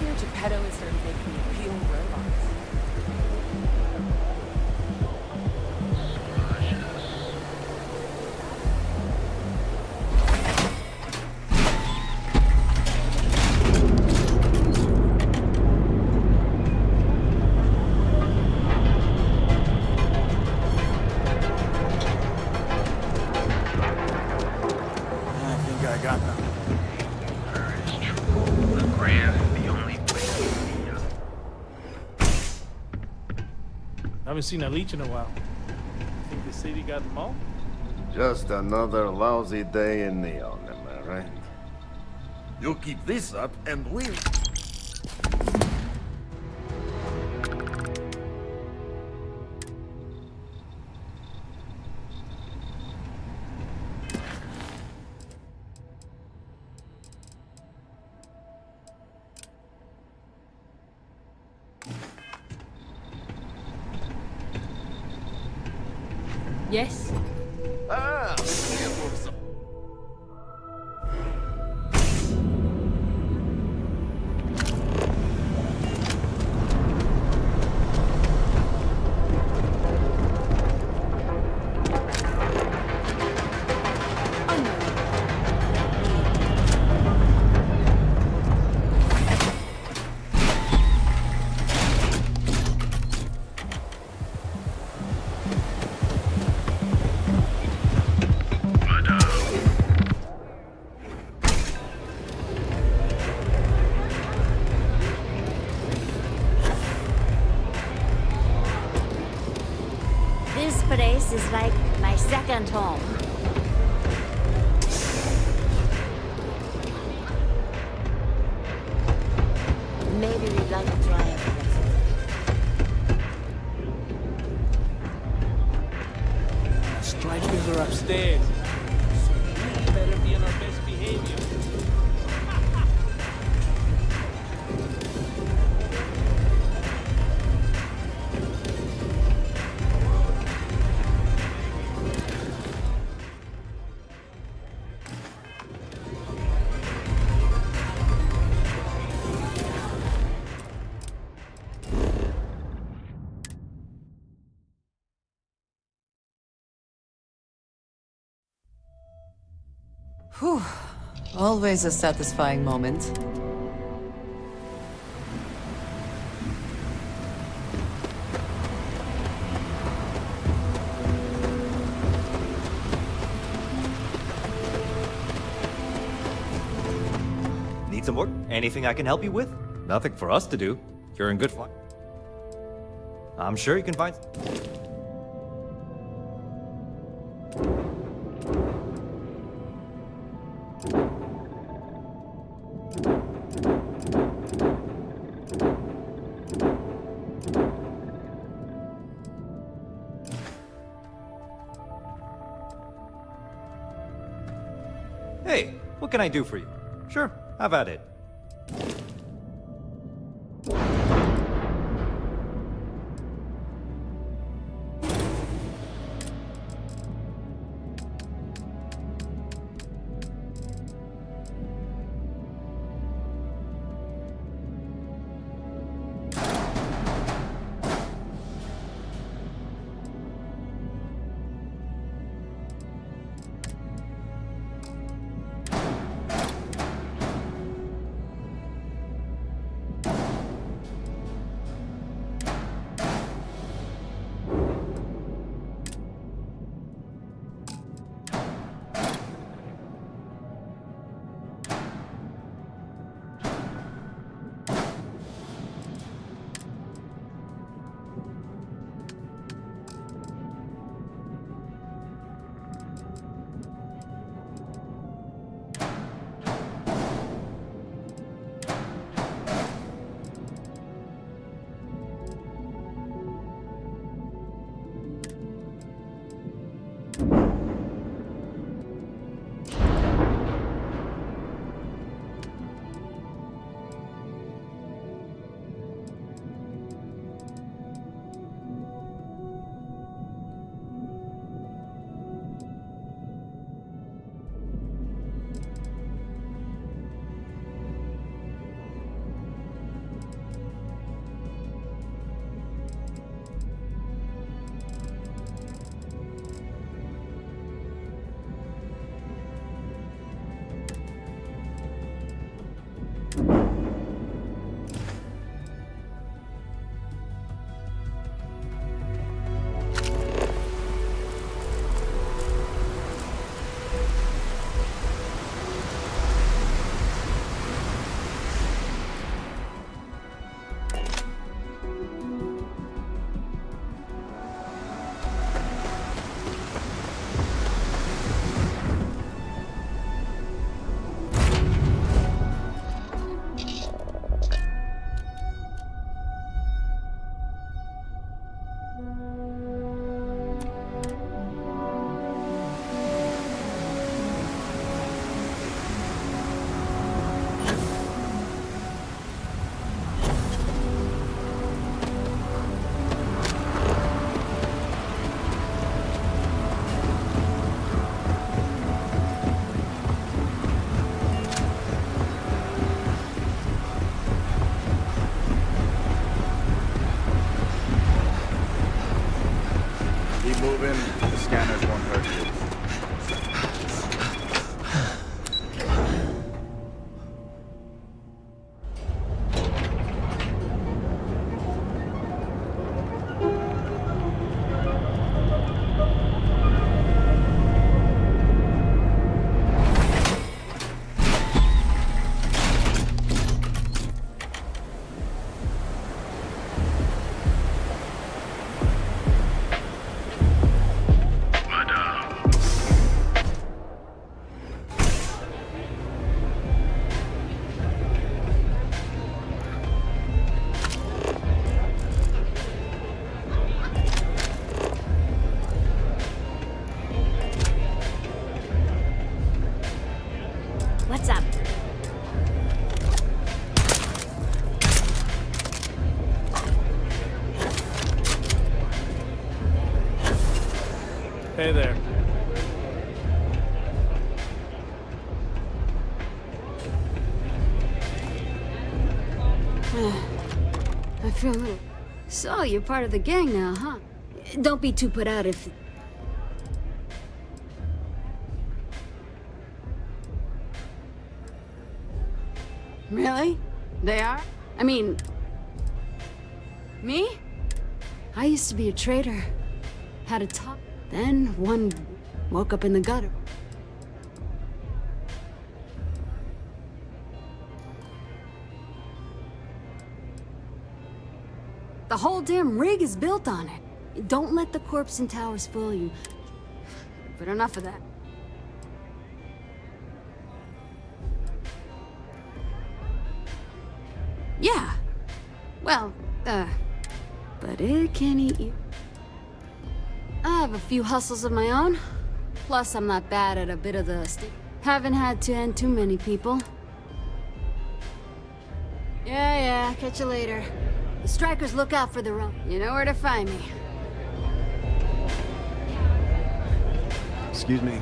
hear Geppetto is sort of making real robots. Haven't seen a leech in a while. Think the city got them all? Just another lousy day in Neon, am I right? You keep this up and we'll... Yes? Ah! This place is like my second home. Maybe we'd like to try it. Strikers are upstairs. So we better be on our best behavior. Whew. Always a satisfying moment. Need some work? Anything I can help you with? Nothing for us to do. You're in good fun. I'm sure you can find... Hey, what can I do for you? Sure, have at it. Move in. The scanners won't hurt you. What's up? Hey there. I feel a little... So, you're part of the gang now, huh? Don't be too put out if... Really? They are? I mean... Me? I used to be a traitor. Had a top. Then one woke up in the gutter. The whole damn rig is built on it. Don't let the corpse and towers fool you. But enough of that. Yeah. Well, but it can eat you. I have a few hustles of my own. Plus, I'm not bad at a bit of the haven't had to end too many people. Yeah, catch you later. The strikers look out for the run. You know where to find me. Excuse me.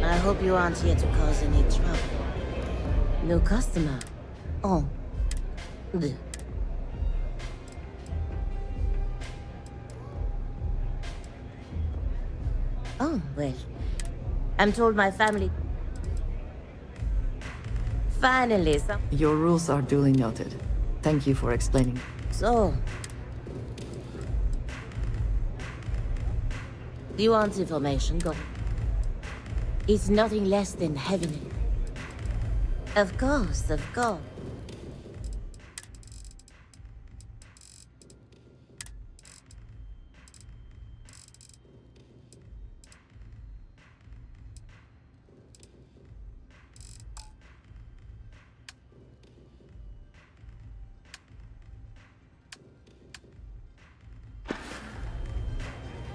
I hope you aren't here to cause any trouble. No customer. Oh. Bleh. Oh, well. I'm told my family... Finally, Your rules are duly noted. Thank you for explaining. So... Do you want information? Go. It's nothing less than heavenly. Of course, of course.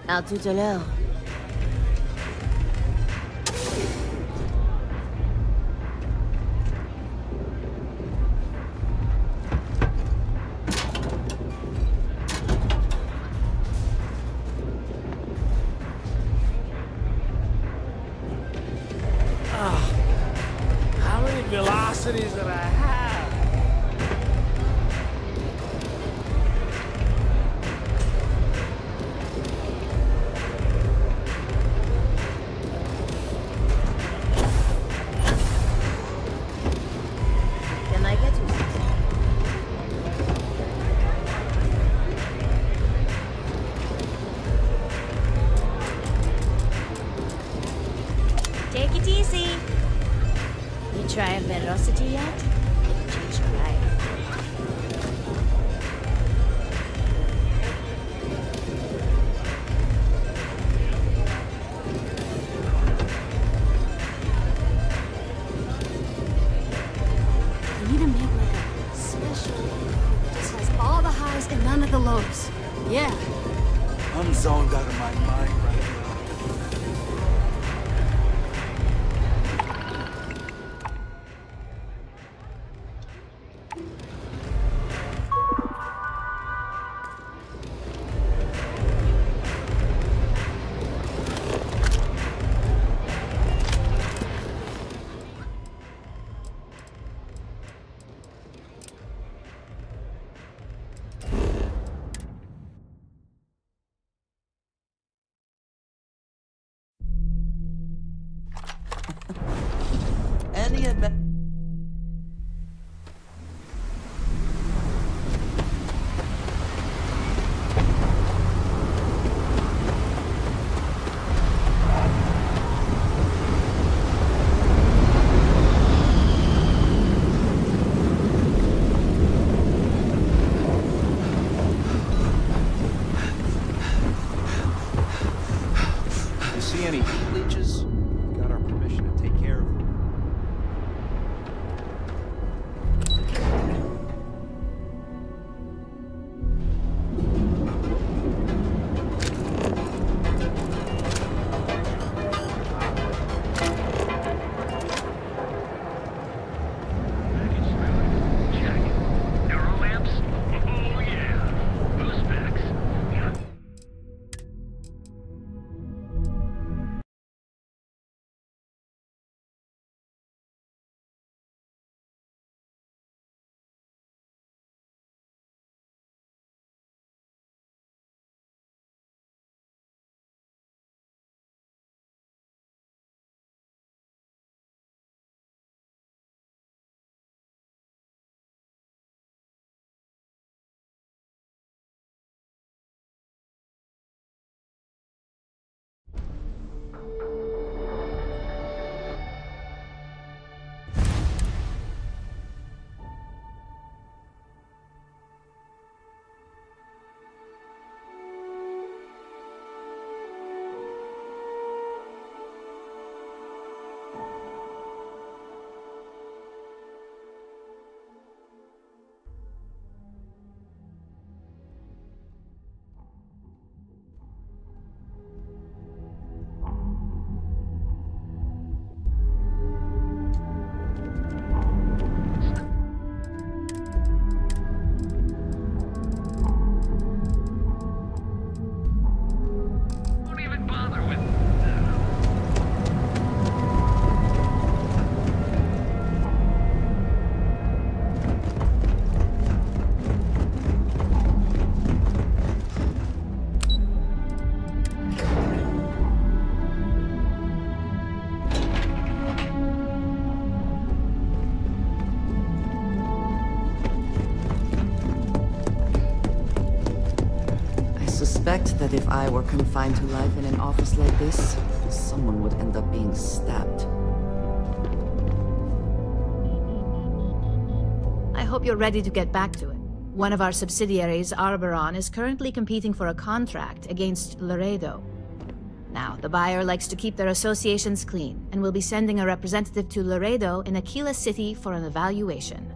À tout à l'heure. How many velocities did I have? Can I get you something? Take it easy. You try velocity yet? It'll change your life. You need to make like a special... that just has all the highs and none of the lows. Yeah. I'm zoned out of my mind right now. You see any heat leeches? Got our permission to take care of them. That if I were confined to life in an office like this, someone would end up being stabbed. I hope you're ready to get back to it. One of our subsidiaries, Arboron, is currently competing for a contract against Laredo. Now, the buyer likes to keep their associations clean, and will be sending a representative to Laredo in Aquila City for an evaluation.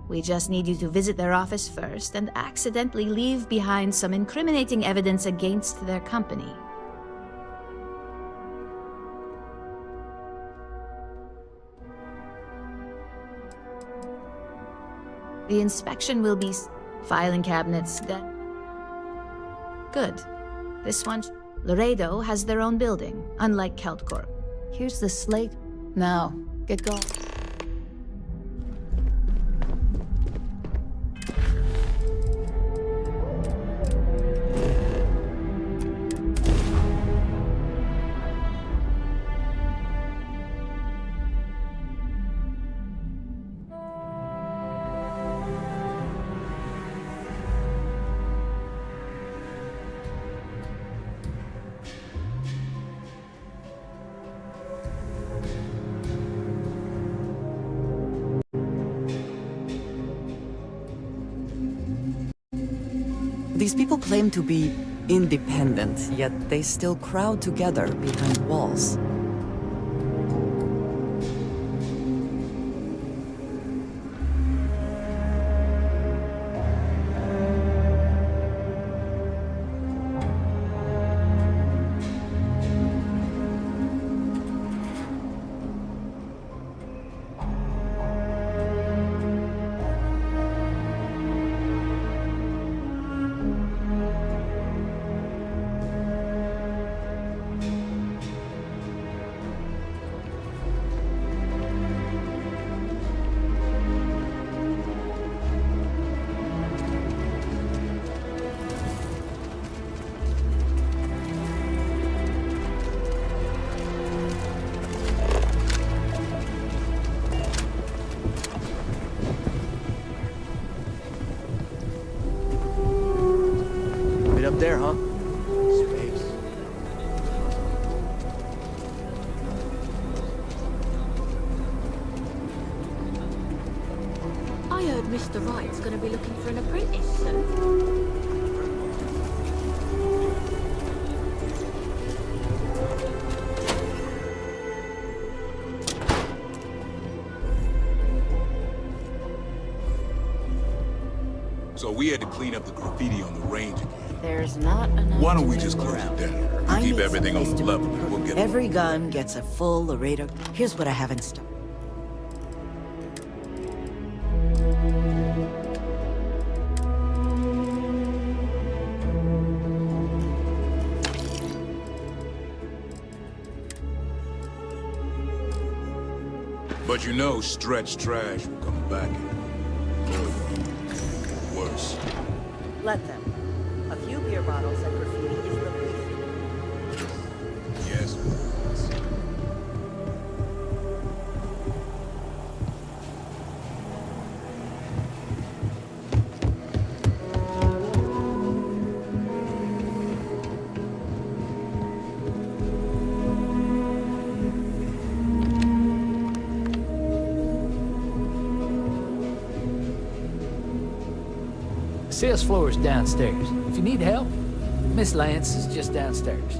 We just need you to visit their office first and accidentally leave behind some incriminating evidence against their company. The inspection will be filing cabinets then. Good. This one, Laredo has their own building, unlike Keltcorp. Here's the slate. Now, get going. These people claim to be independent, yet they still crowd together behind walls. Mr. Wright's gonna be looking for an apprentice soon. So we had to clean up the graffiti on the range again. There's not enough. Why don't to we do just close around. it down? I We keep need everything on someplace the to level. put We'll get every gun gets a full Laredo. Here's what I have in stock. But you know, stretch trash will come back and worse. Let them. A few beer bottles and graffiti is the least. Yes. Sales floor is downstairs. If you need help, Miss Lance is just downstairs.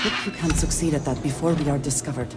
Hope you can succeed at that before we are discovered.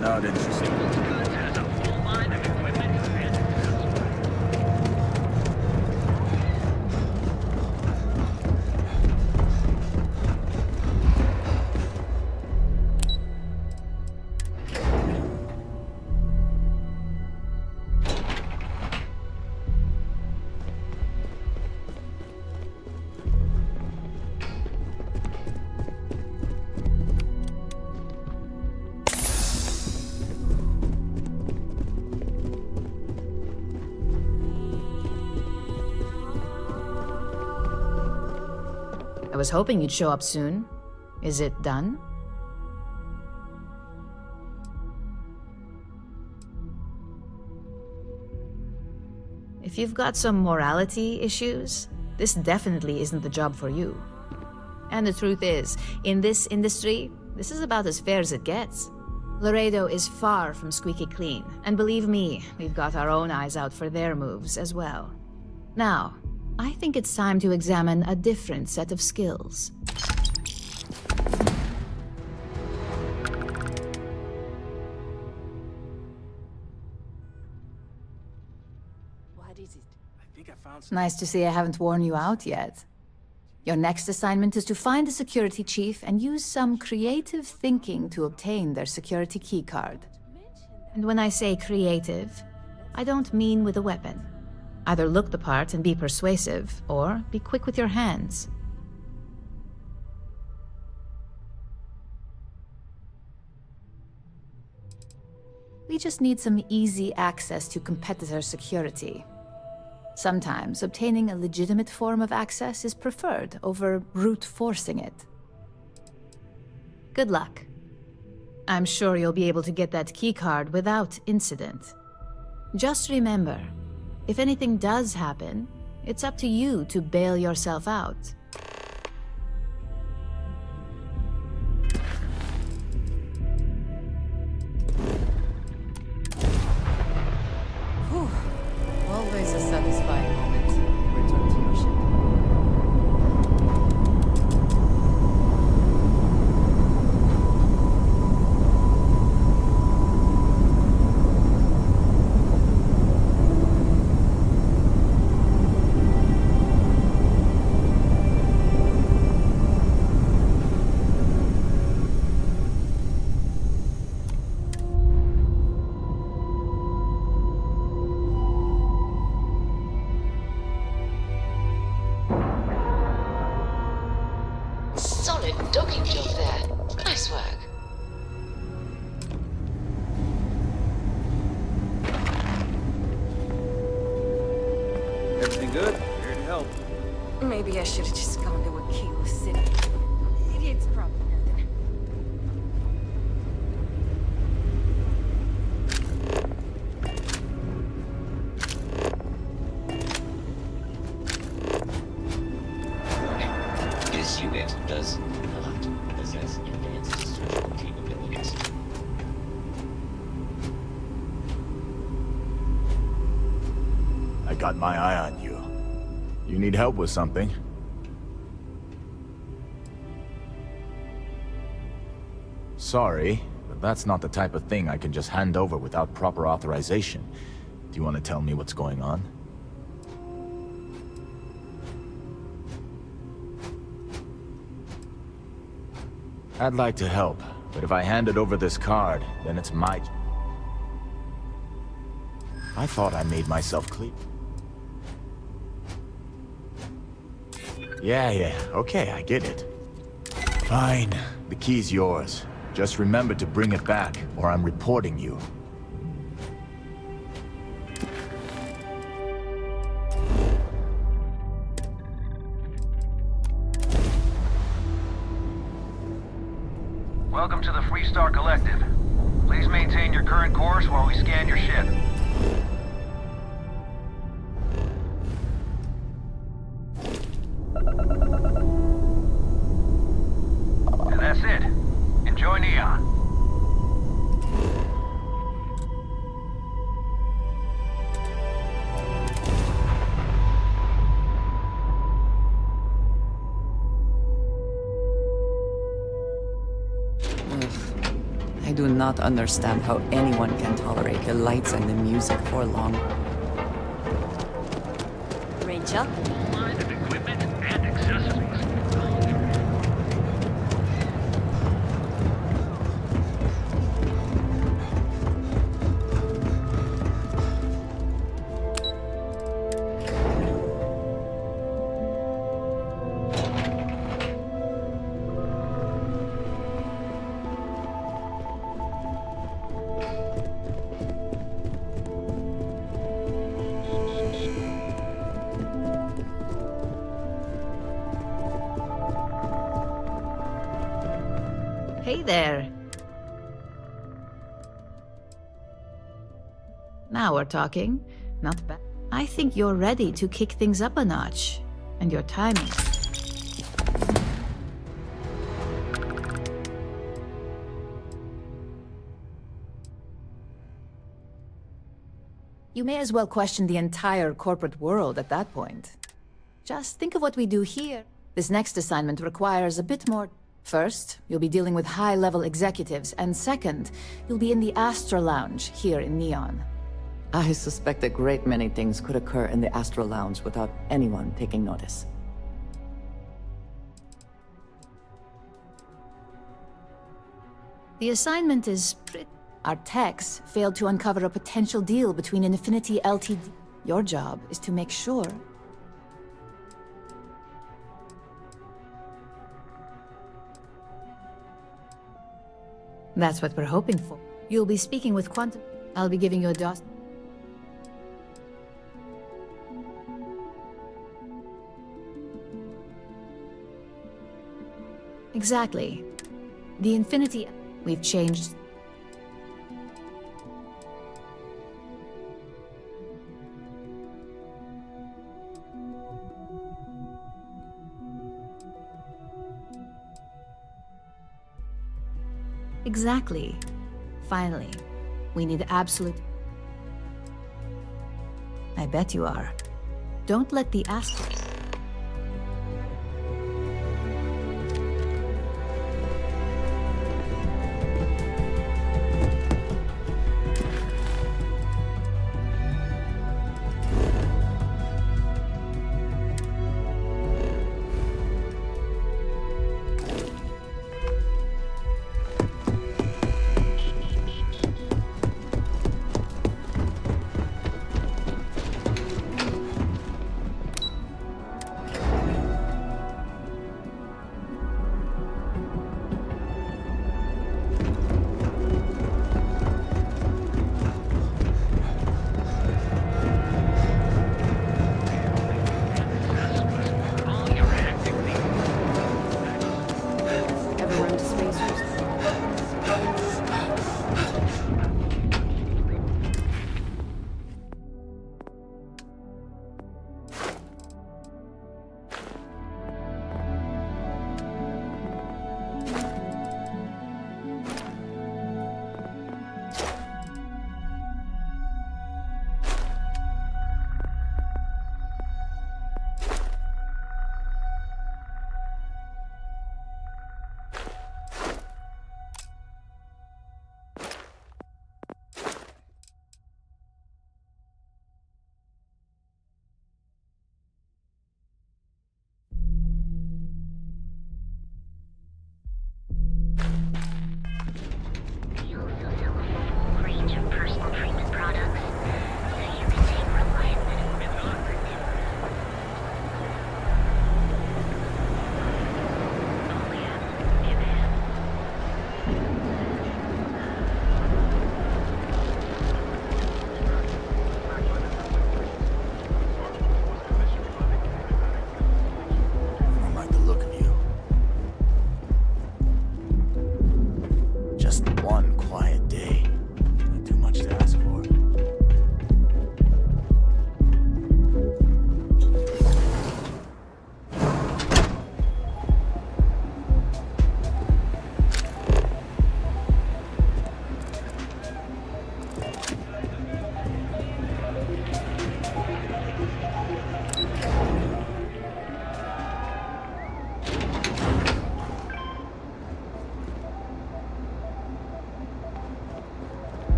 Not interesting. I was hoping you'd show up soon. Is it done? If you've got some morality issues, this definitely isn't the job for you. And the truth is, in this industry, this is about as fair as it gets. Laredo is far from squeaky clean, and believe me, we've got our own eyes out for their moves as well. Now, I think it's time to examine a different set of skills. What is it? I think I found some. Nice to see I haven't worn you out yet. Your next assignment is to find the security chief and use some creative thinking to obtain their security keycard. And when I say creative, I don't mean with a weapon. Either look the part and be persuasive, or be quick with your hands. We just need some easy access to competitor security. Sometimes obtaining a legitimate form of access is preferred over brute forcing it. Good luck. I'm sure you'll be able to get that keycard without incident. Just remember, if anything does happen, it's up to you to bail yourself out. Whew. Always a satisfying moment. Return to your ship. Solid docking job there. Nice work. Everything good? Here to help. Maybe I should have just gone to Aquila City. Idiot's probably nothing. This unit does not possess advanced surgical capabilities. I got my eye on you. You need help with something? Sorry, but that's not the type of thing I can just hand over without proper authorization. Do you want to tell me what's going on? I'd like to help, but if I handed over this card, then it's my... I thought I made myself clear. Yeah, okay, I get it. Fine, the key's yours. Just remember to bring it back, or I'm reporting you. Welcome to the Freestar Collective. Please maintain your current course while we scan your ship. And that's it. Enjoy Neon. I do not understand how anyone can tolerate the lights and the music for long. Ranger? Line of equipment and accessories. Hey there. Now we're talking. Not bad. I think you're ready to kick things up a notch. And your timing. You may as well question the entire corporate world at that point. Just think of what we do here. This next assignment requires a bit more. First, you'll be dealing with high-level executives, and second, you'll be in the Astra Lounge here in Neon. I suspect a great many things could occur in the Astra Lounge without anyone taking notice. The assignment is pretty... Our techs failed to uncover a potential deal between Infinity Ltd. Your job is to make sure... That's what we're hoping for. You'll be speaking with Quantum. I'll be giving you a DOS. Exactly. The Infinity... We've changed... Exactly. Finally, we need absolute... I bet you are. Don't let the asteroid...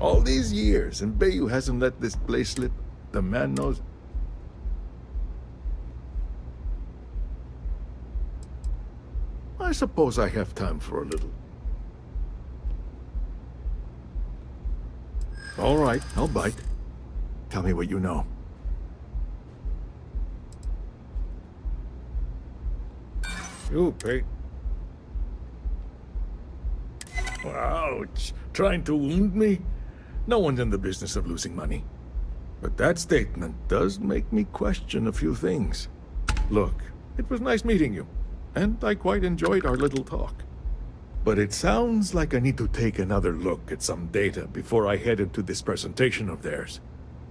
All these years, and Bayou hasn't let this place slip. The man knows. I suppose I have time for a little. All right, I'll bite. Tell me what you know. You, Pete. Ouch. Trying to wound me? No one's in the business of losing money. But that statement does make me question a few things. Look, it was nice meeting you, and I quite enjoyed our little talk. But it sounds like I need to take another look at some data before I head into this presentation of theirs.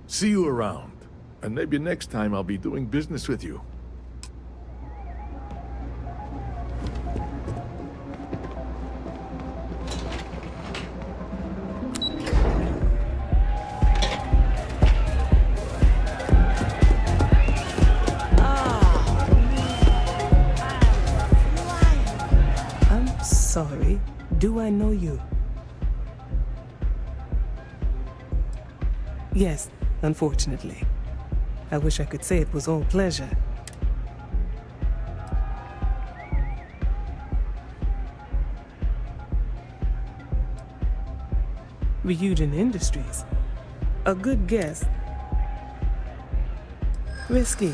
See you around, and maybe next time I'll be doing business with you. Sorry, do I know you? Yes, unfortunately. I wish I could say it was all pleasure. Ryujin Industries. A good guess. Risky.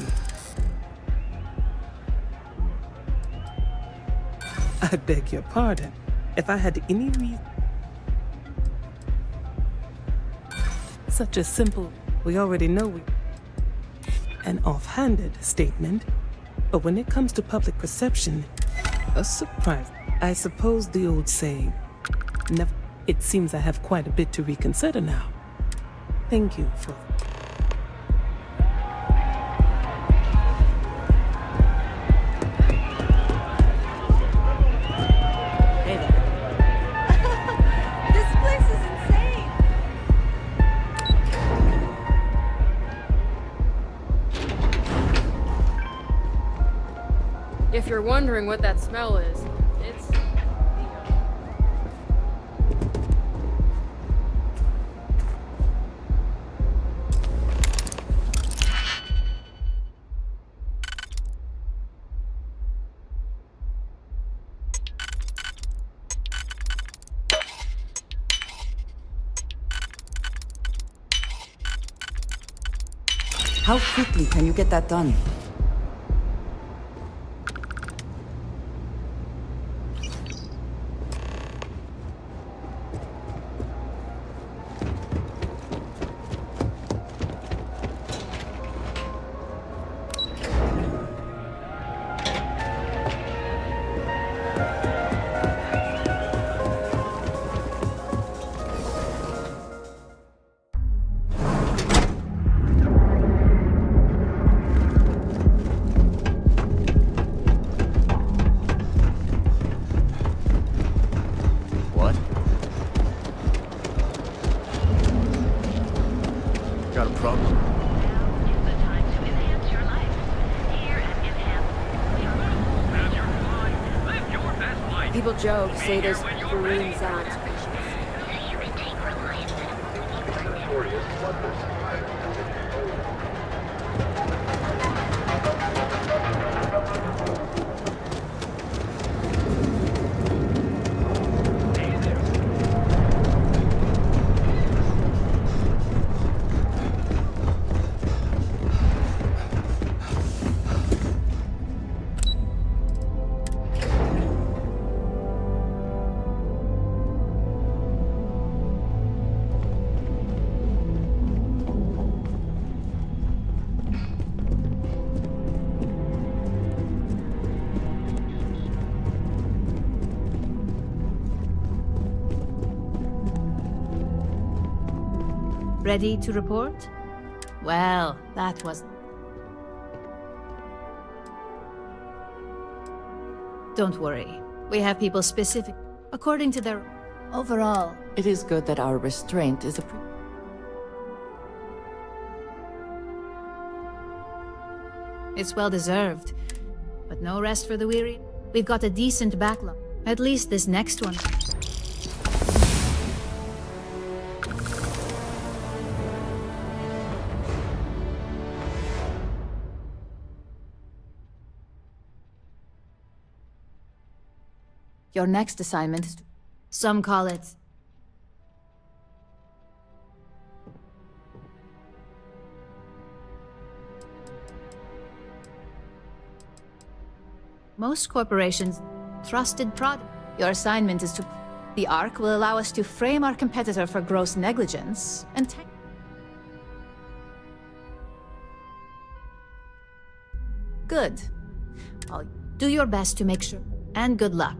I beg your pardon. If I had any reason... Such a simple... We already know we... an offhanded statement, but when it comes to public perception, a surprise. I suppose the old saying, never. It seems I have quite a bit to reconsider now. Thank you for... Hey there. This place is insane! If you're wondering what that smell is, it's... How quickly can you get that done? Got a problem? People joke, say there's balloons on. Ready to report? Well, that was... Don't worry. We have people specific, according to their... Overall... It is good that our restraint is a... It's well deserved. But no rest for the weary. We've got a decent backlog. At least this next one. Your next assignment is... Some call it... Most corporations... Trusted product. Your assignment is to... The Ark will allow us to frame our competitor for gross negligence, and Good. I'll do your best to make sure. And good luck.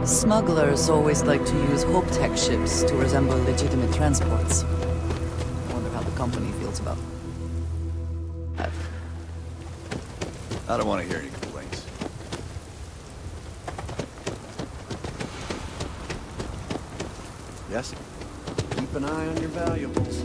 Smugglers always like to use Hope Tech ships to resemble legitimate transports. I wonder how the company feels about that. I don't want to hear any complaints. Yes? Keep an eye on your valuables.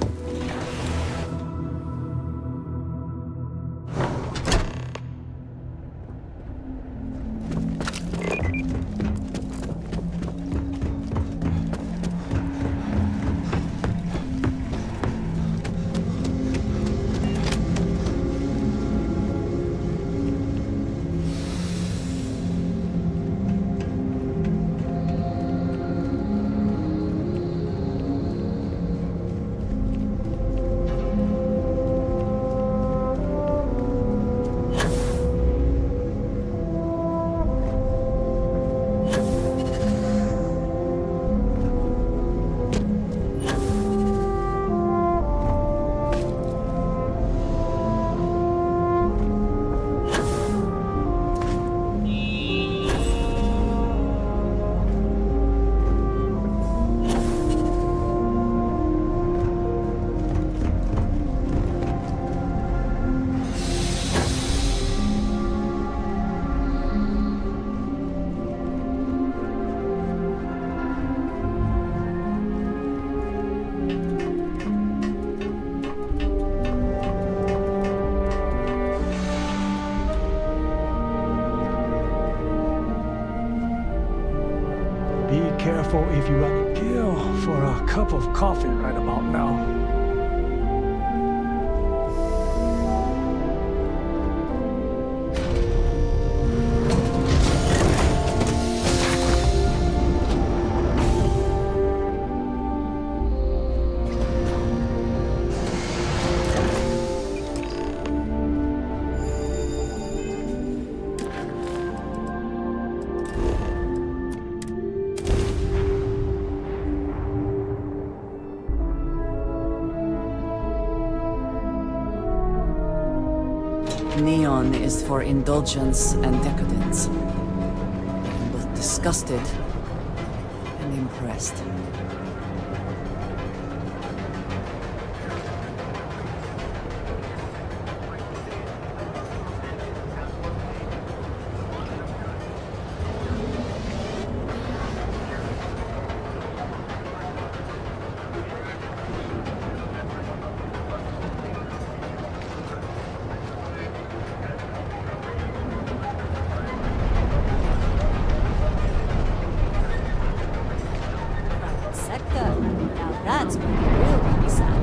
careful if you kill for a cup of coffee right about now. Neon is for indulgence and decadence. I'm both disgusted and impressed. That's when you will be sad.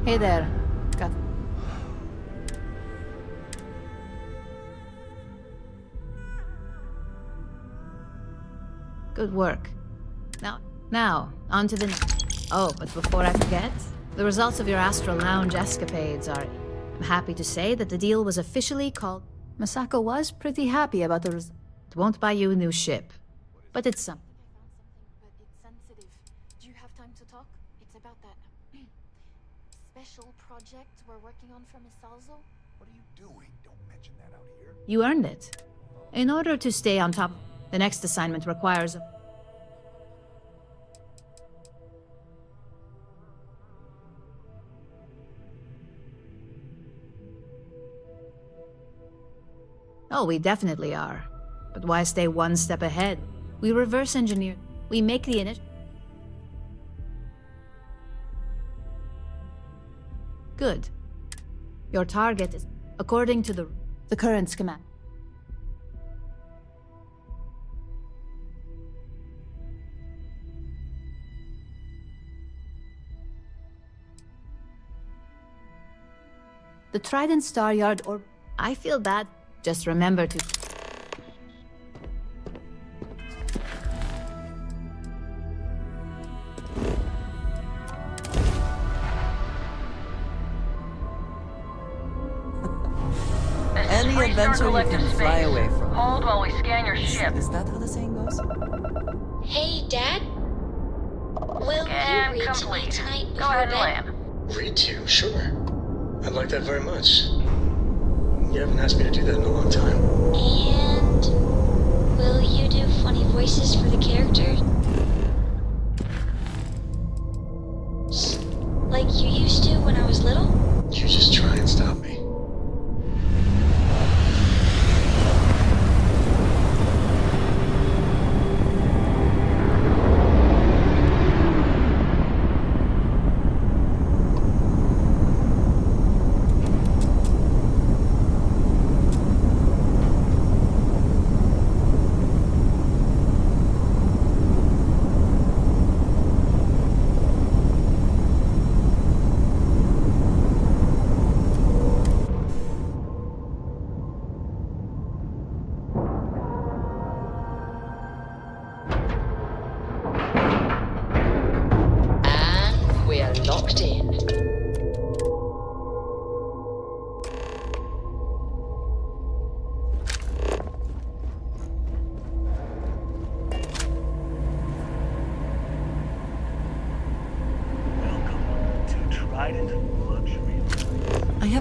Hey there. Got good work. Now, on to the... Oh, but before I forget, the results of your Astral Lounge escapades are... I'm happy to say that the deal was officially called... Masako was pretty happy about the result. It won't buy you a new ship, but it's some... But it's sensitive. Do you have time to talk? It's about that special project we're working on for Miss Salzo. What are you doing? Don't mention that out here. You earned it. In order to stay on top, the next assignment requires... Oh, we definitely are. But why stay one step ahead? We reverse engineer. We make the init. Good. Your target is according to the current schematic. The Trident Star Yard or... I feel bad. Just remember to... Any adventure you can fly away from. Hold while we scan your ship. Is that how the saying goes? Hey, Dad? Will Scan you read complete. tonight Go before ahead and bed? land. Read to you? Sure. I'd like that very much. You haven't asked me to do that in a long time. And will you do funny voices for the characters? Like you used to when I was little? You just try and stop me.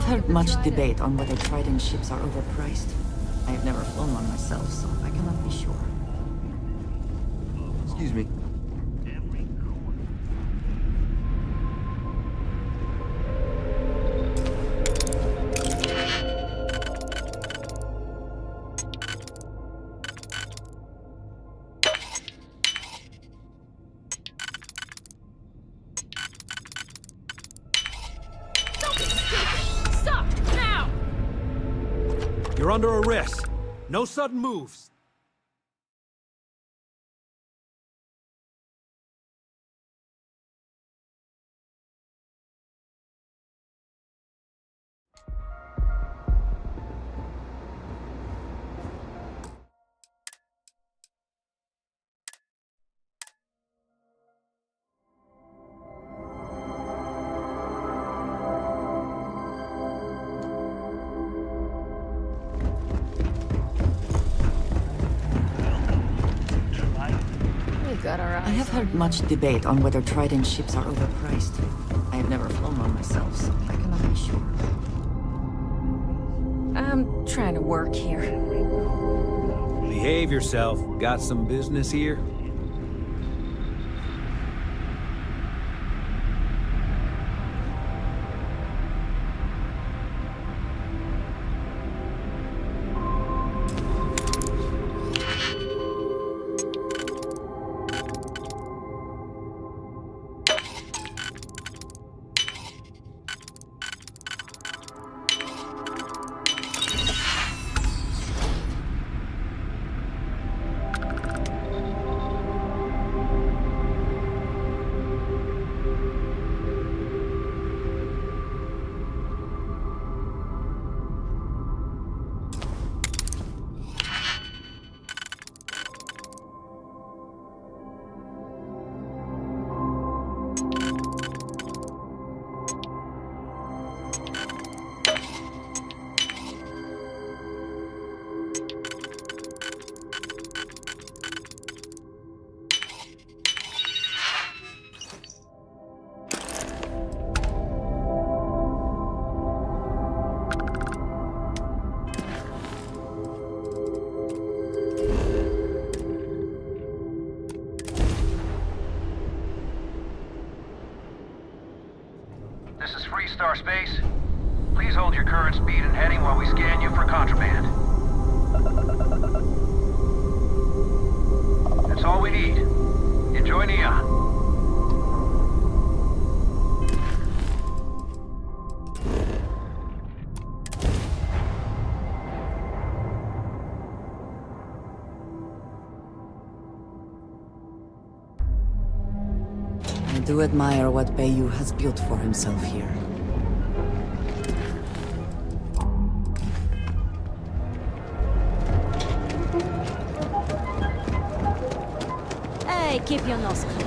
heard much debate on whether Trident ships are overpriced. I have never flown one myself, so I cannot be sure. Excuse me. Stop now! You're under arrest. No sudden moves. I have heard much debate on whether Trident ships are overpriced. I have never flown one myself, so I cannot be sure. I'm trying to work here. Behave yourself. Got some business here? This is Free Star Space. Please hold your current speed and heading while we scan you for contraband. That's all we need. Enjoy Neon. I do admire what Bayou has built for himself here. Hey, keep your nose clean.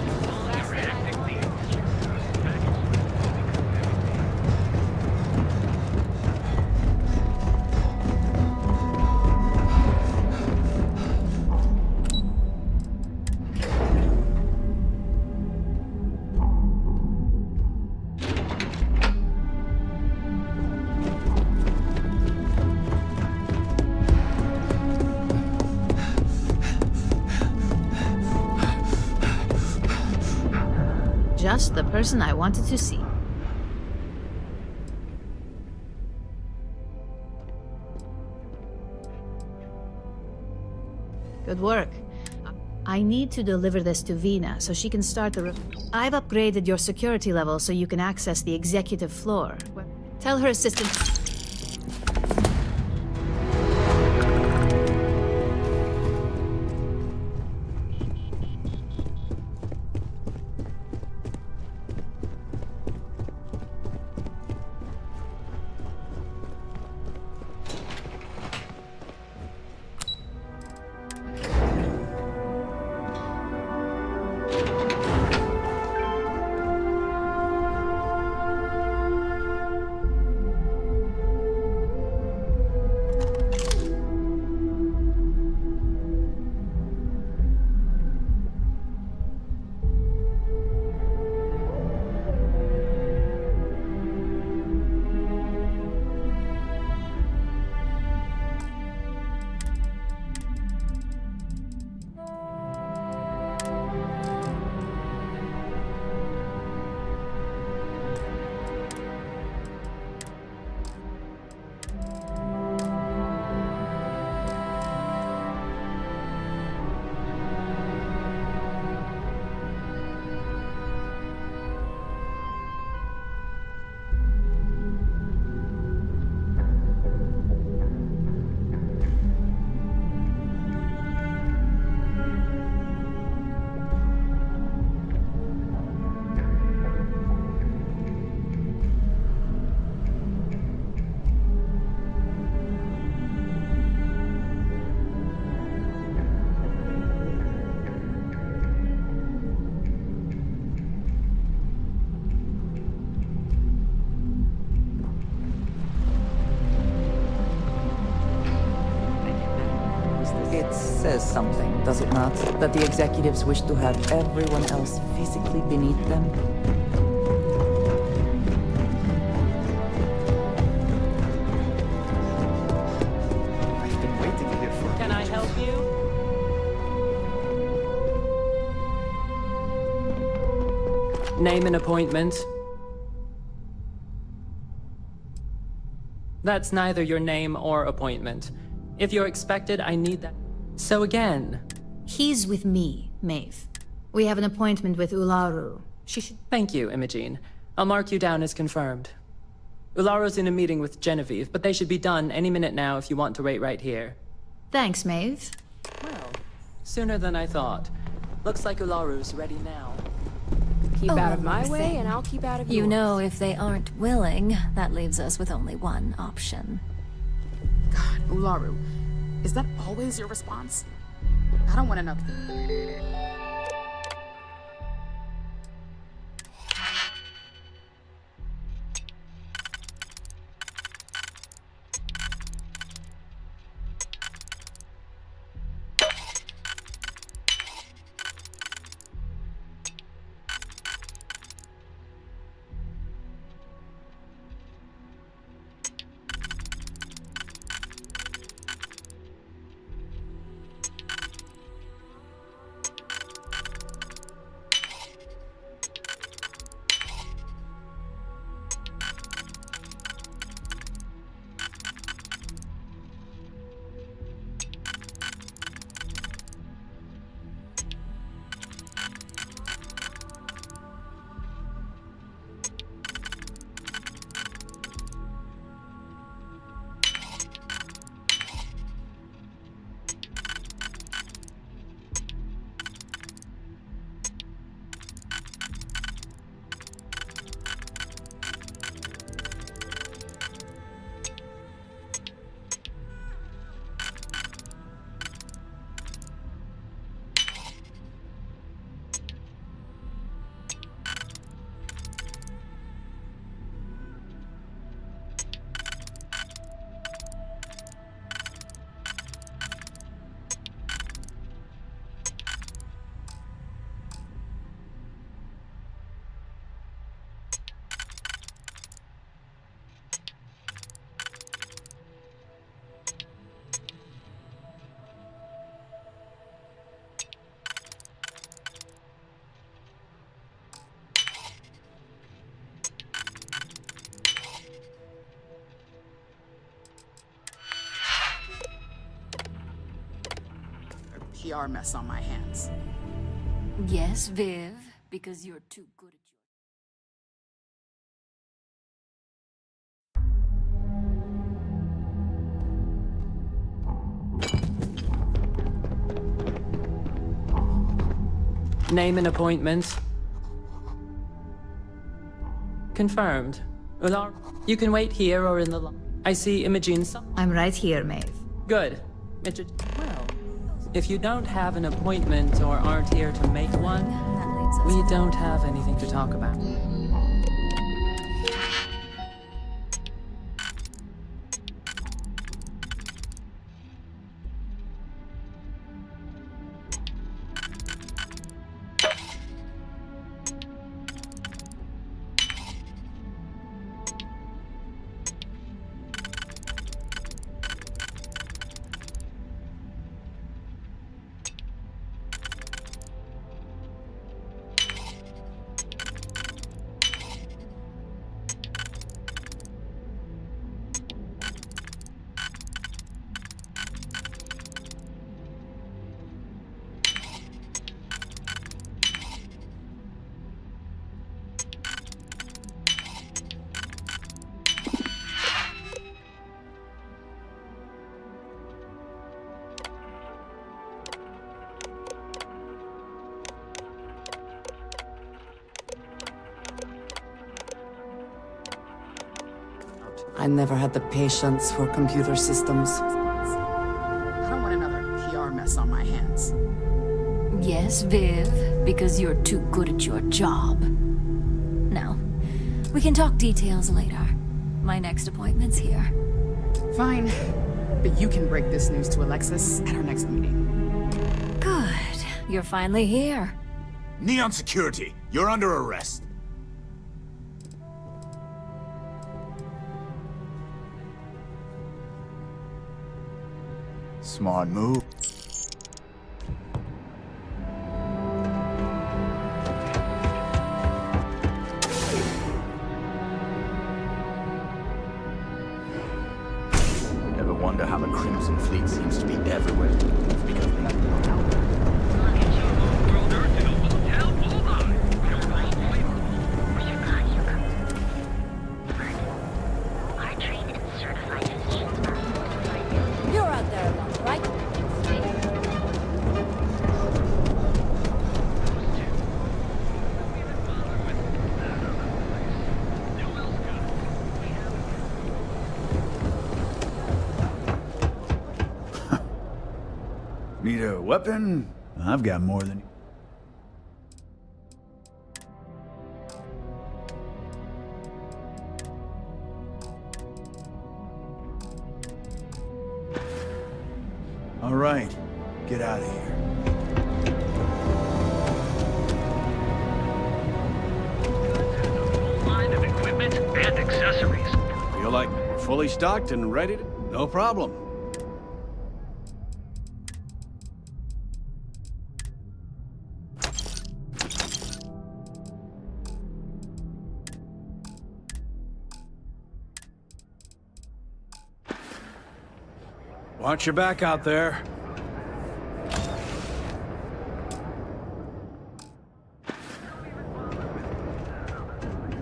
Just the person I wanted to see. Good work. I need to deliver this to Vina so she can start the... I've upgraded your security level so you can access the executive floor. Tell her assistant... It says something, does it not? That the executives wish to have everyone else physically beneath them? I've been waiting here for... Can I help you? Name an appointment. That's neither your name or appointment. If you're expected, I need that. So again... He's with me, Maeve. We have an appointment with Ularu. She should... Thank you, Imogene. I'll mark you down as confirmed. Ularu's in a meeting with Genevieve, but they should be done any minute now if you want to wait right here. Thanks, Maeve. Well, sooner than I thought. Looks like Ularu's ready now. Keep out of my way, and I'll keep out of yours. You know, if they aren't willing, that leaves us with only one option. God, Ularu, is that always your response? I don't want to know. PR mess on my hands. Yes, Viv, because you're too good at your... Name an appointment. Confirmed. Ular, you can wait here or in the... I see Imogene's... I'm right here, Maeve. Good. Well, if you don't have an appointment or aren't here to make one, we don't have anything to talk about. I never had the patience for computer systems. I don't want another PR mess on my hands. Yes, Viv, because you're too good at your job. Now, we can talk details later. My next appointment's here. Fine. But you can break this news to Alexis at our next meeting. Good. You're finally here. Neon Security, you're under arrest. Smart move. Ever wonder how the Crimson Fleet seems to be everywhere? It's because they have no help. You're out there alone, right? Need a weapon? I've got more than... All right, get out of here. Line of equipment and accessories. Feel like we're fully stocked and ready to... No problem. Watch your back out there.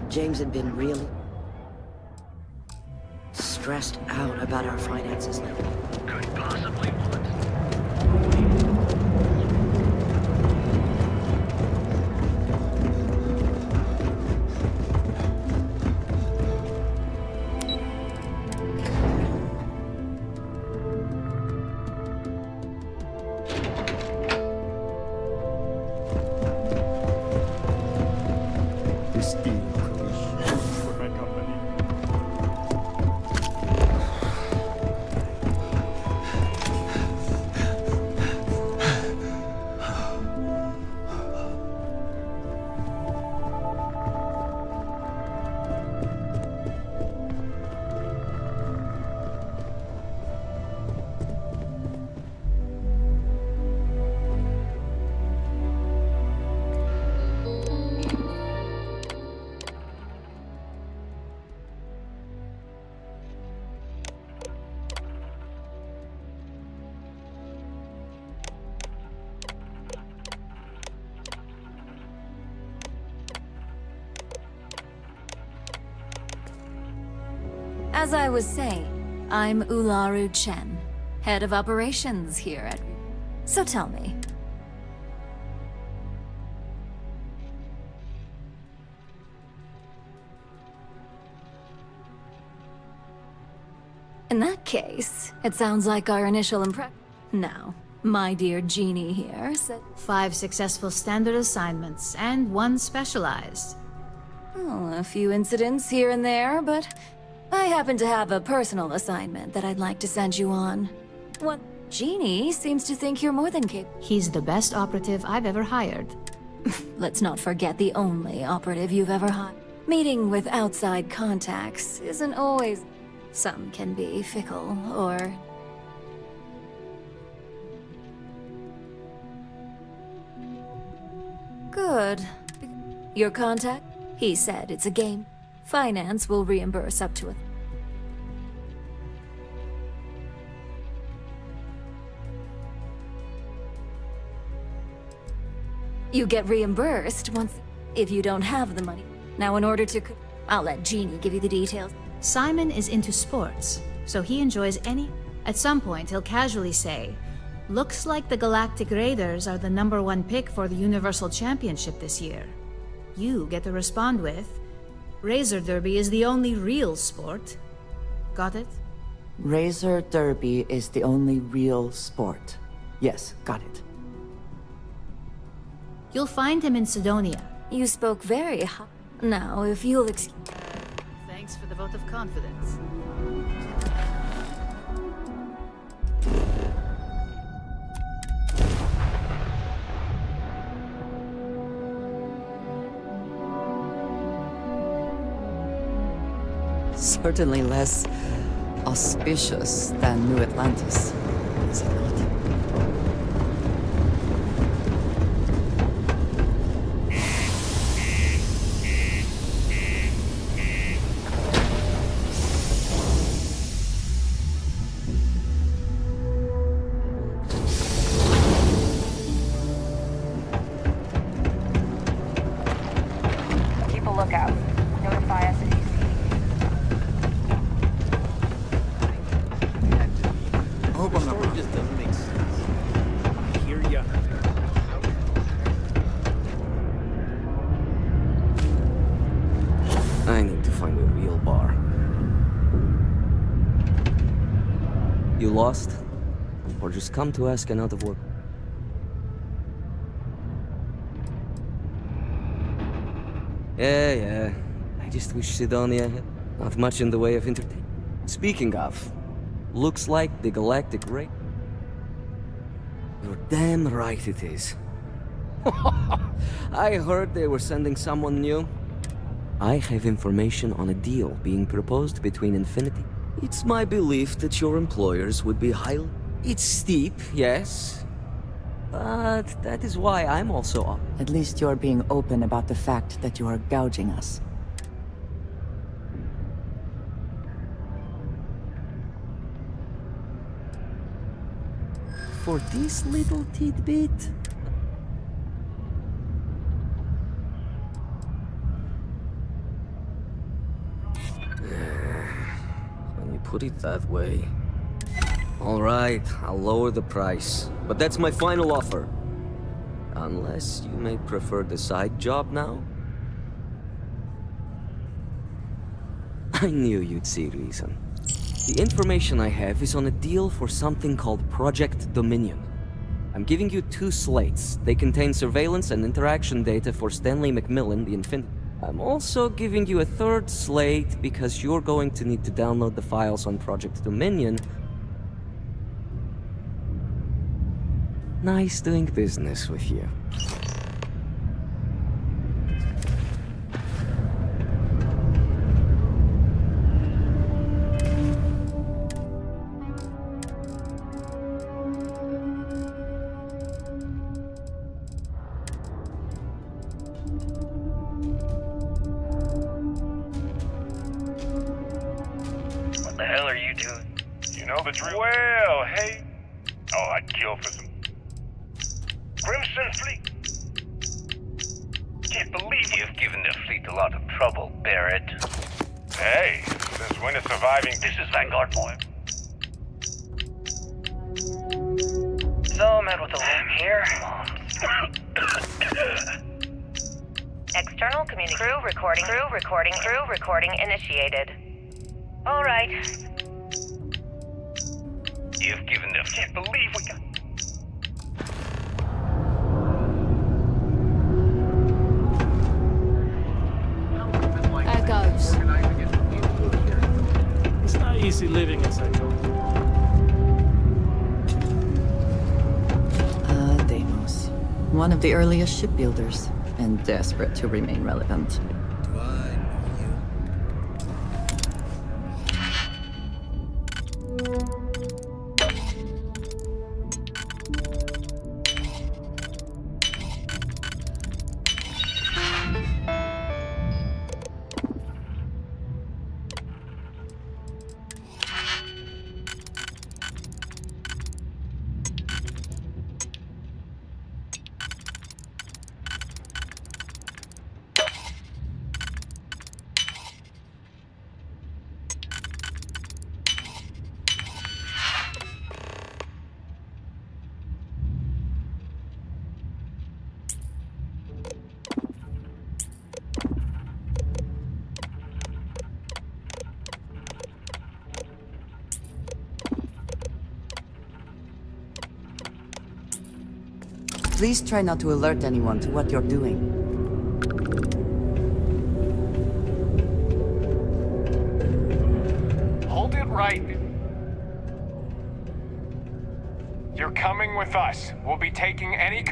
James had been really stressed out about our finances lately. Could possibly want. As I was saying, I'm Ularu Chen, head of operations here at... So tell me. In that case, it sounds like our initial impression. Now, my dear Jeannie here said... 5 successful standard assignments, and 1 specialized. Oh, a few incidents here and there, but... I happen to have a personal assignment that I'd like to send you on. What? Jeannie seems to think you're more than capable. He's the best operative I've ever hired. Let's not forget the only operative you've ever hired. Meeting with outside contacts isn't always... Some can be fickle, or... Good. Your contact? He said it's a game. Finance will reimburse up to it. You get reimbursed once if you don't have the money. Now in order to... I'll let Jeannie give you the details. Simon is into sports, so he enjoys any... At some point, he'll casually say, "Looks like the Galactic Raiders are the #1 pick for the Universal Championship this year." You get to respond with, "Razor Derby is the only real sport." Got it? Razor Derby is the only real sport. Yes, got it. You'll find him in Sidonia. You spoke very high. Now, if you'll excuse... Thanks for the vote of confidence. certainly less auspicious than New Atlantis, is it not? I need to find a real bar. You lost? Or just come to ask and out of work? Yeah. I just wish Sidonia had not much in the way of entertainment. Speaking of, looks like the galactic ray. You're damn right it is. I heard they were sending someone new. I have information on a deal being proposed between Infinity. It's my belief that your employers would be highly... It's steep, yes. But that is why I'm also up. At least you're being open about the fact that you are gouging us. For this little tidbit? When you put it that way... All right, I'll lower the price. But that's my final offer. Unless you may prefer the side job now? I knew you'd see reason. The information I have is on a deal for something called Project Dominion. I'm giving you 2 slates. They contain surveillance and interaction data for Stanley McMillan, the Infinity. I'm also giving you a 3rd slate because you're going to need to download the files on Project Dominion. Nice doing business with you. What the hell are you doing? You know the drill. Well, hey. Oh, I'd kill for some Crimson Fleet. Can't believe you've given the fleet a lot of trouble, Barrett. Hey, since when is surviving? This is Vanguard, boy. So, met with the limb here. External communication. Crew recording initiated. All right. You've given the... Can't believe we got... Echoes. It's not easy living inside Tokyo. Deimos. One of the earliest shipbuilders, and desperate to remain relevant. Please try not to alert anyone to what you're doing. Hold it right. You're coming with us. We'll be taking any...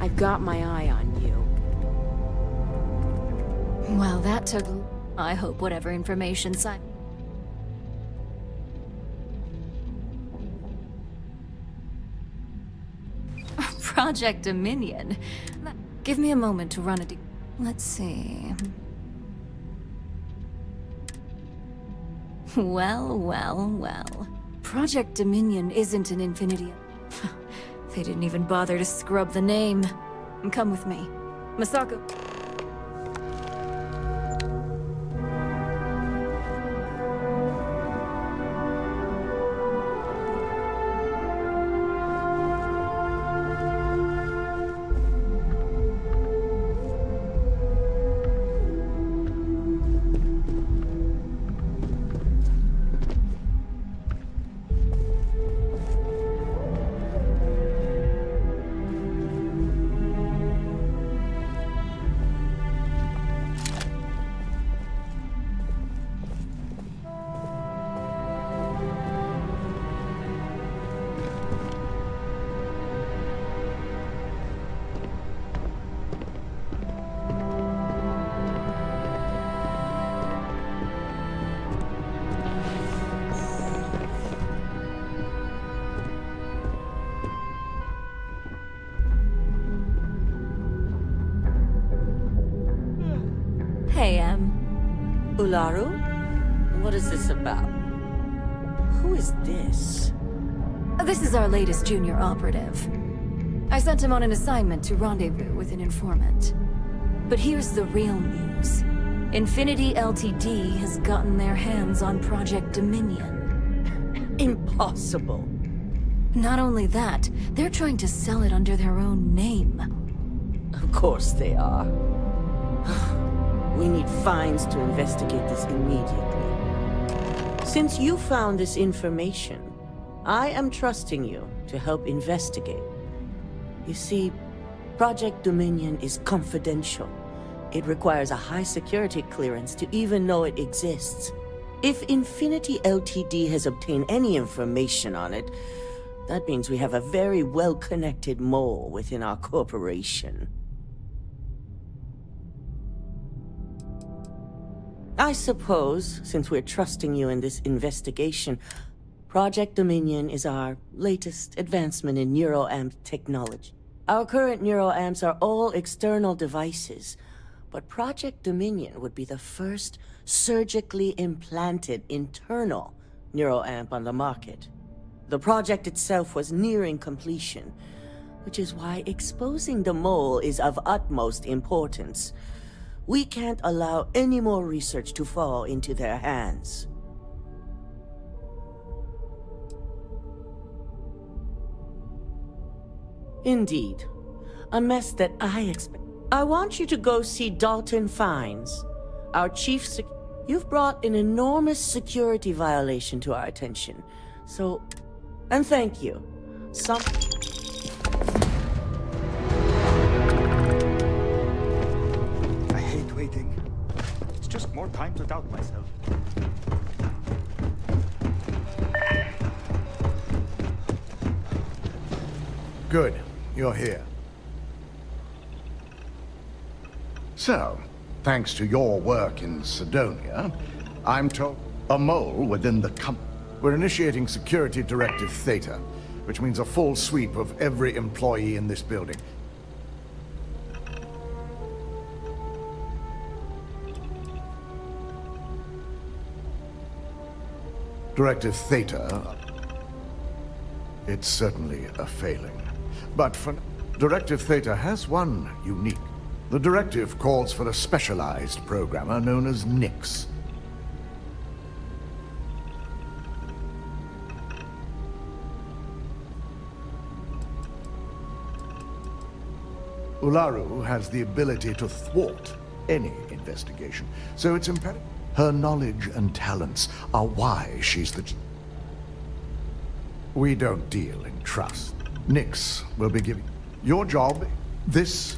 I've got my eye on you. Well, that took... I hope whatever information Project Dominion. Give me a moment to run a Let's see. Well. Project Dominion isn't an Infinity. They didn't even bother to scrub the name. Come with me. Masako. Hey, Ularu? What is this about? Who is this? This is our latest junior operative. I sent him on an assignment to rendezvous with an informant. But here's the real news. Infinity Ltd. has gotten their hands on Project Dominion. Impossible. Not only that, they're trying to sell it under their own name. Of course they are. We need Fines to investigate this immediately. Since you found this information, I am trusting you to help investigate. You see, Project Dominion is confidential. It requires a high security clearance to even know it exists. If Infinity Ltd. has obtained any information on it, that means we have a very well-connected mole within our corporation. I suppose, since we're trusting you in this investigation, Project Dominion is our latest advancement in neuroamp technology. Our current neuroamps are all external devices, but Project Dominion would be the first surgically implanted internal neuroamp on the market. The project itself was nearing completion, which is why exposing the mole is of utmost importance. We can't allow any more research to fall into their hands. Indeed. A mess that I expect. I want you to go see Dalton Fines, our chief You've brought an enormous security violation to our attention. So, and thank you. I hate waiting. It's just more time to doubt myself. Good. You're here. So, thanks to your work in Sidonia, I'm told a mole within the company. We're initiating Security Directive Theta, which means a full sweep of every employee in this building. Directive Theta, it's certainly a failing. But for Directive Theta has one unique. The directive calls for a specialized programmer known as Nix. Ularu has the ability to thwart any investigation, so it's imperative. Her knowledge and talents are why she's the... We don't deal in trust. Nix will be giving... Your job, this...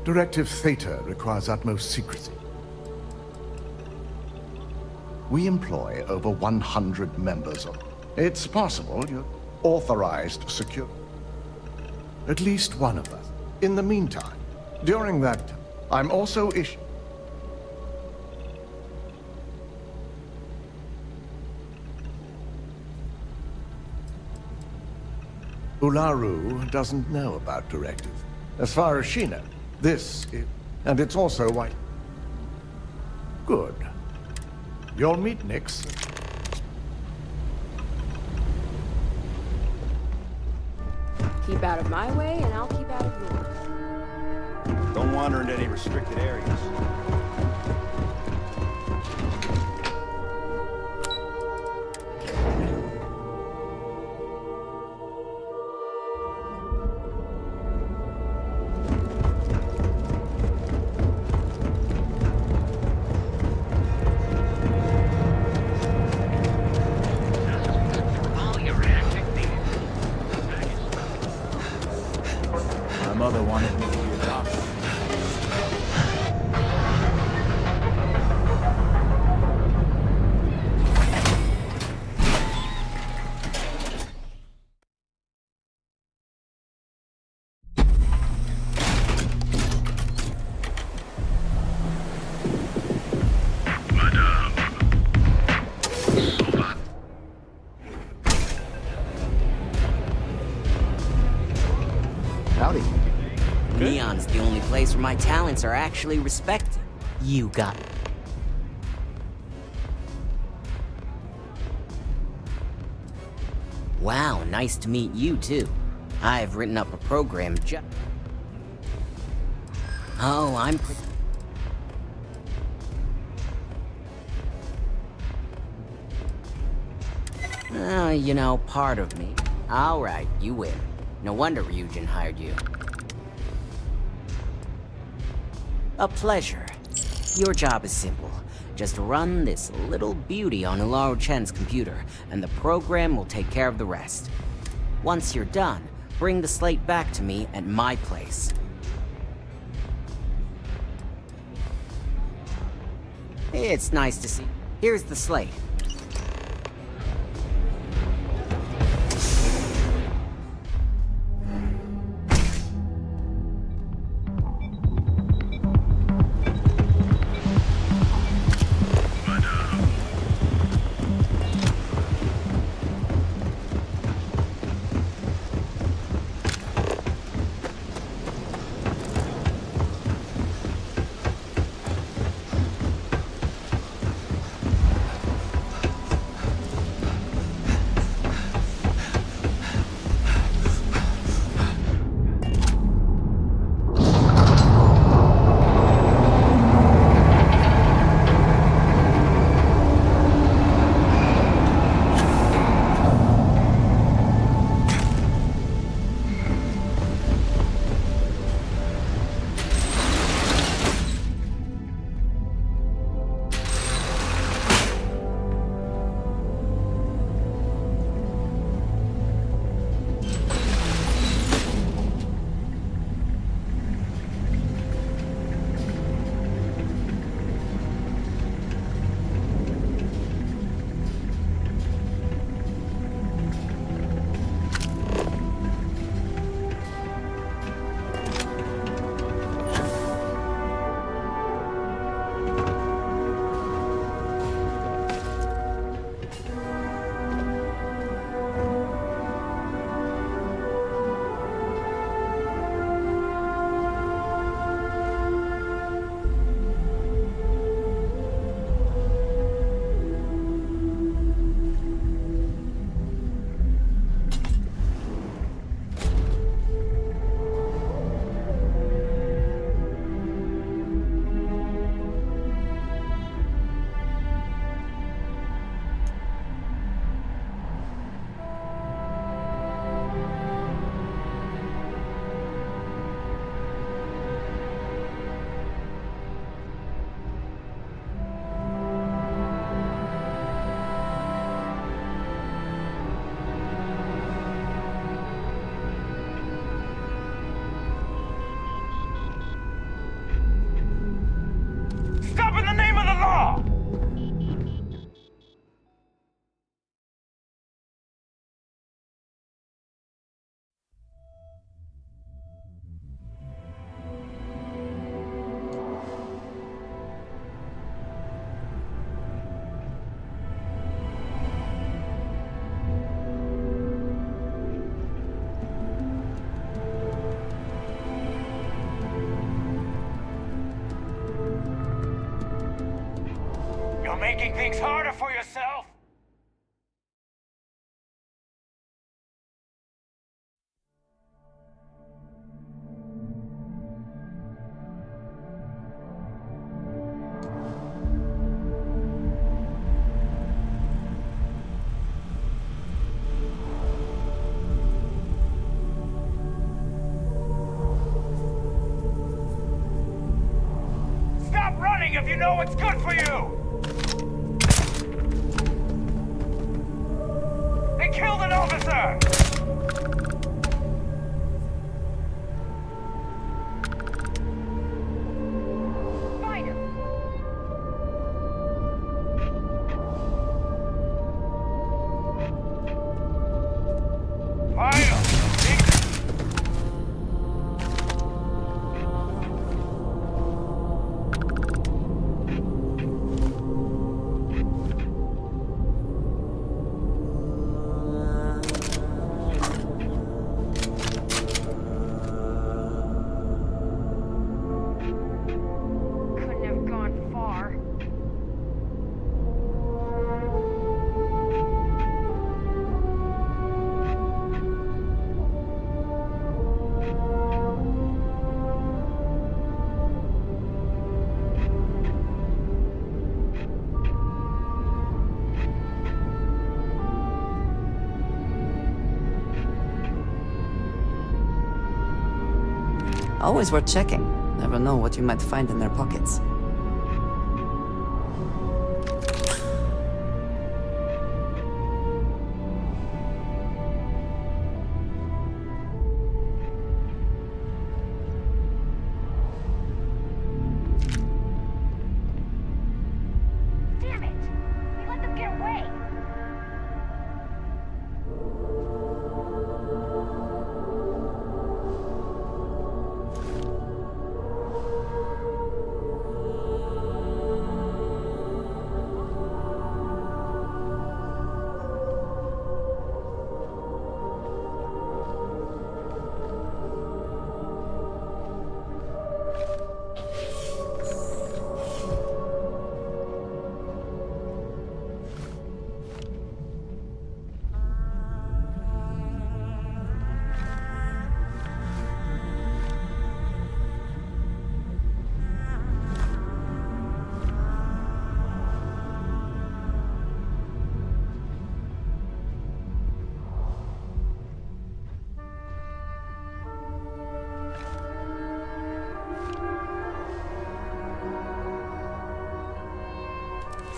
Directive Theta requires utmost secrecy. We employ over 100 members of... It's possible you're authorized secure... At least one of us. In the meantime, during that time, I'm also Ularu doesn't know about Directive. As far as she knows, this is... And it's also why... Good. You'll meet Nix. Keep out of my way, and I'll keep out of yours. Don't wander into any restricted areas. Mother wanted me to be a doctor. Howdy. Neon's the only place where my talents are actually respected. You got it. Wow, nice to meet you too. I've written up a program Oh, I'm you know, part of me. Alright, you win. No wonder Ryujin hired you. A pleasure. Your job is simple. Just run this little beauty on Ularu Chen's computer, and the program will take care of the rest. Once you're done, bring the slate back to me at my place. It's nice to see. Here's the slate. making things harder for yourself? Stop running if you know what's good for you! They killed an officer! Find him! Find him! Always worth checking. Never know what you might find in their pockets. Damn it! You let them get away!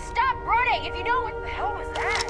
Stop running if you know what the hell was that?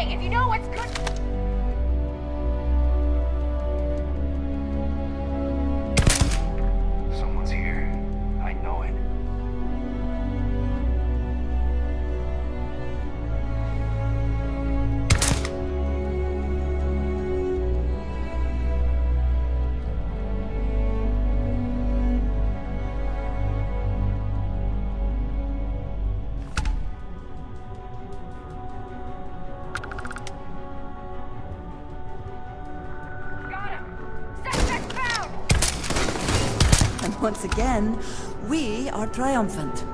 If you know what's good. Someone's here. I know it. Once again, We are triumphant.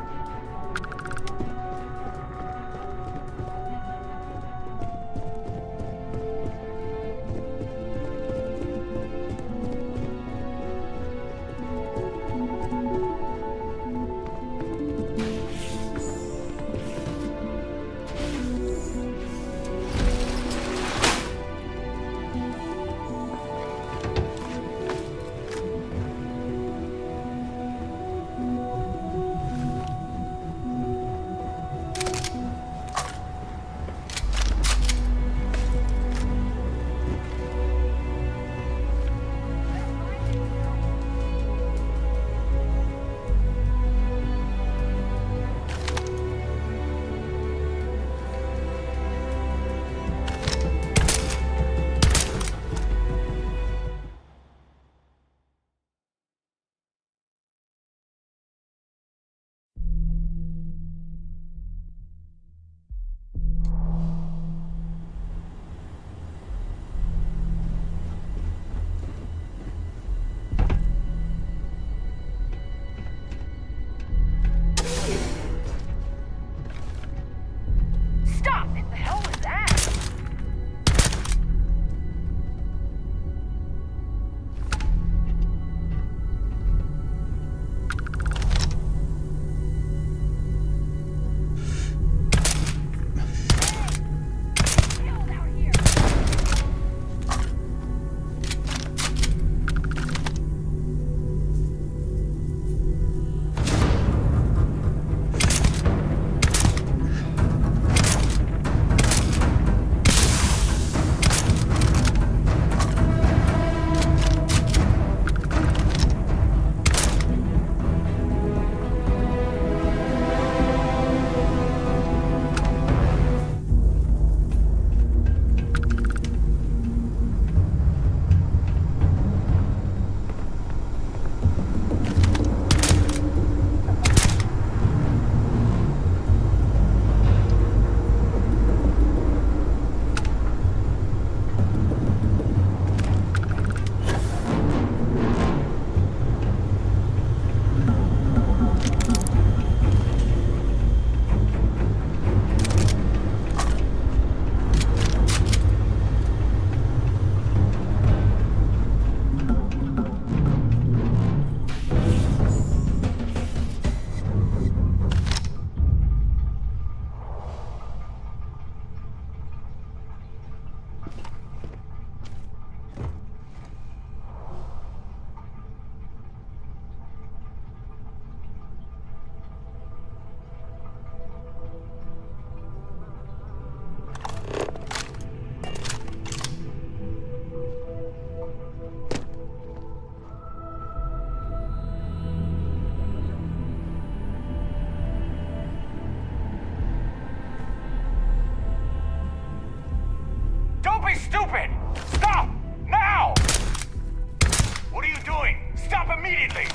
Stupid! Stop! Now! What are you doing? Stop immediately!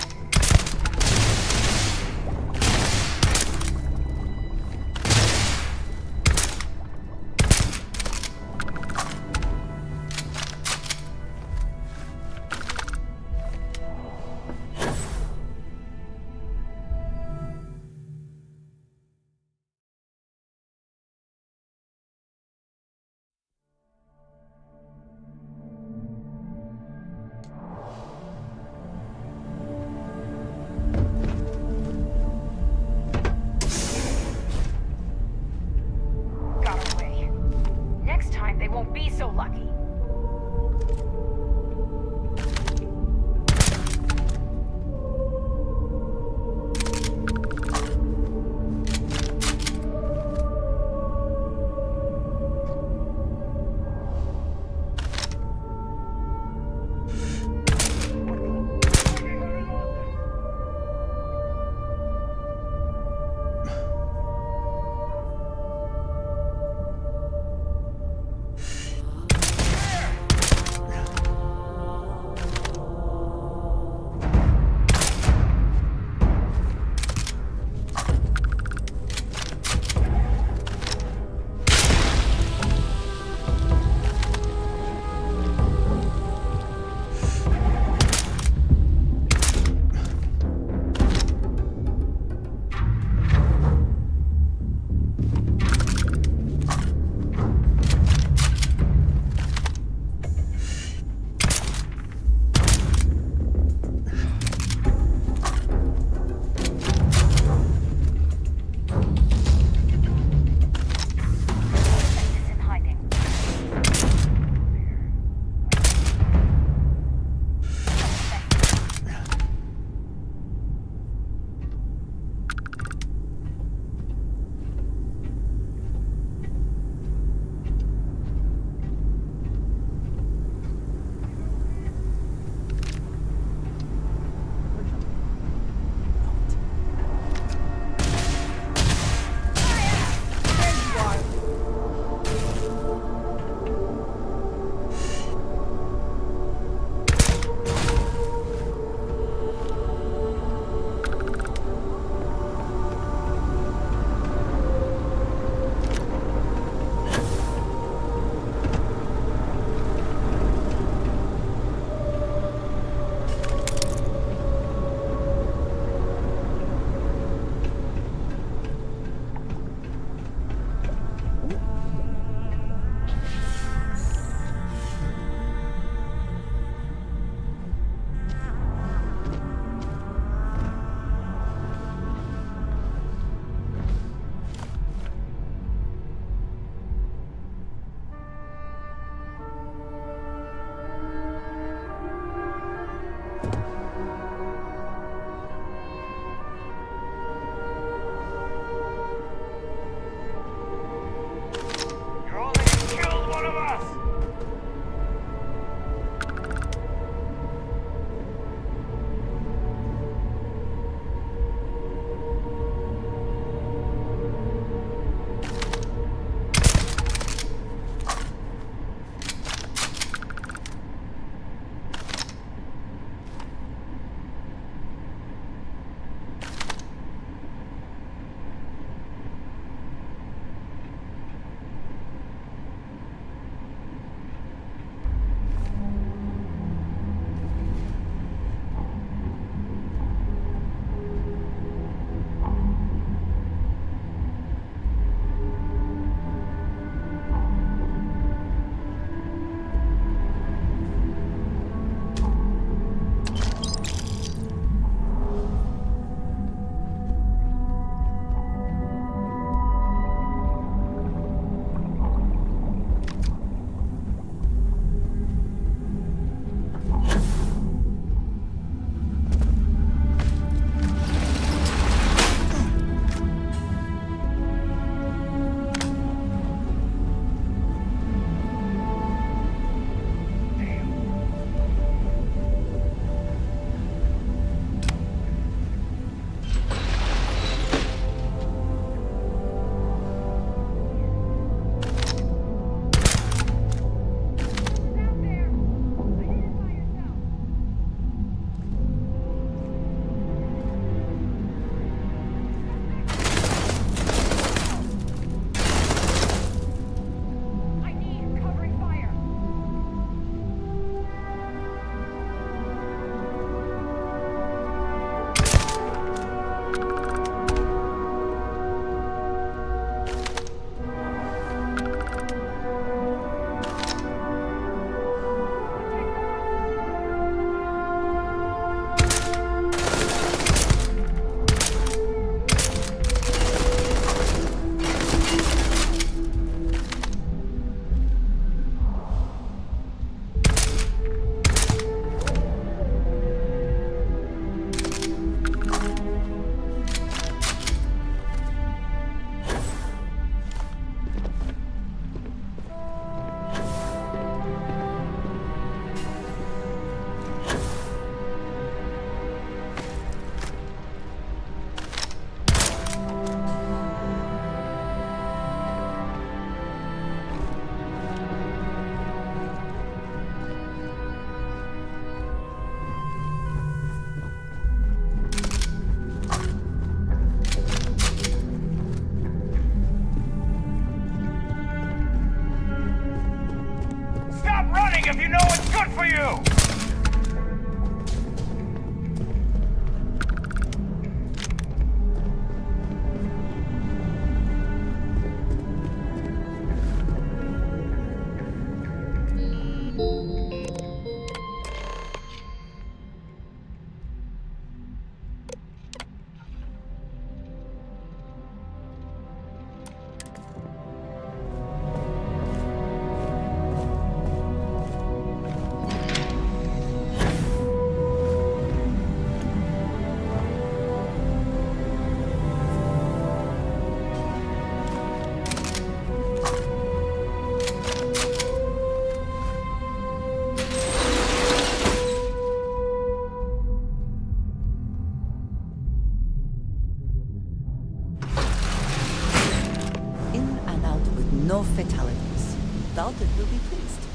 No fatalities. Dalton will be pleased.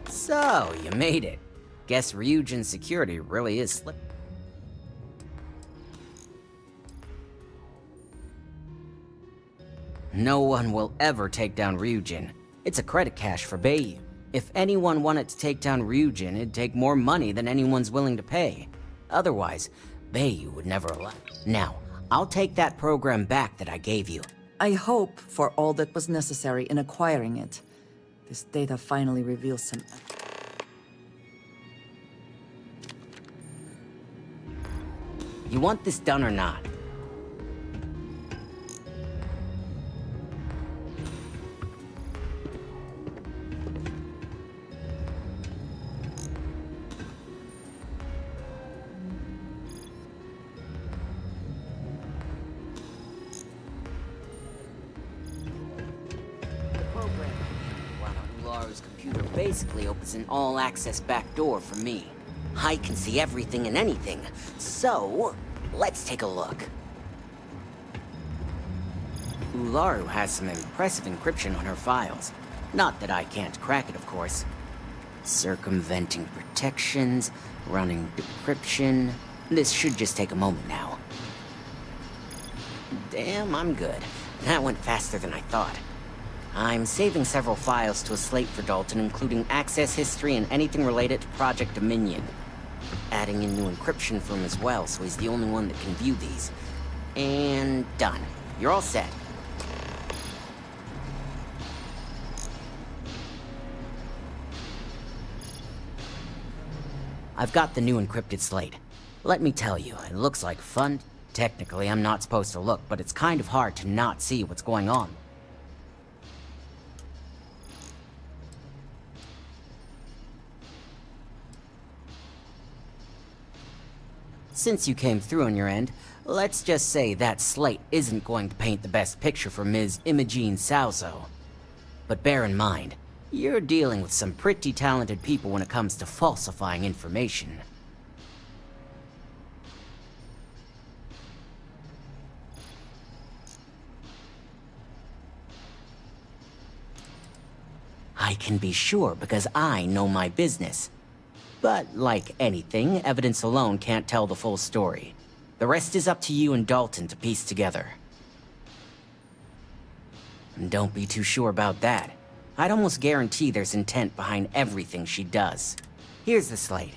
So, you made it. Guess Ryujin's security really is slip. No one will ever take down Ryujin. It's a credit cache for Bayu. If anyone wanted to take down Ryujin, it'd take more money than anyone's willing to pay. Otherwise, Bayu would never allow. Now, I'll take that program back that I gave you. I hope for all that was necessary in acquiring it. This data finally reveals some... You want this done or not? Basically opens an all-access backdoor for me. I can see everything and anything, so let's take a look. Ularu has some impressive encryption on her files. Not that I can't crack it, of course. Circumventing protections, running decryption. This should just take a moment now. Damn, I'm good. That went faster than I thought. I'm saving several files to a slate for Dalton, including access history and anything related to Project Dominion. Adding in new encryption for him as well, so he's the only one that can view these. And done. You're all set. I've got the new encrypted slate. Let me tell you, it looks like fun. Technically, I'm not supposed to look, but it's kind of hard to not see what's going on. Since you came through on your end, let's just say that slate isn't going to paint the best picture for Ms. Imogene Salzo. But bear in mind, you're dealing with some pretty talented people when it comes to falsifying information. I can be sure because I know my business. But like anything, evidence alone can't tell the full story. The rest is up to you and Dalton to piece together. And don't be too sure about that. I'd almost guarantee there's intent behind everything she does. Here's the slate.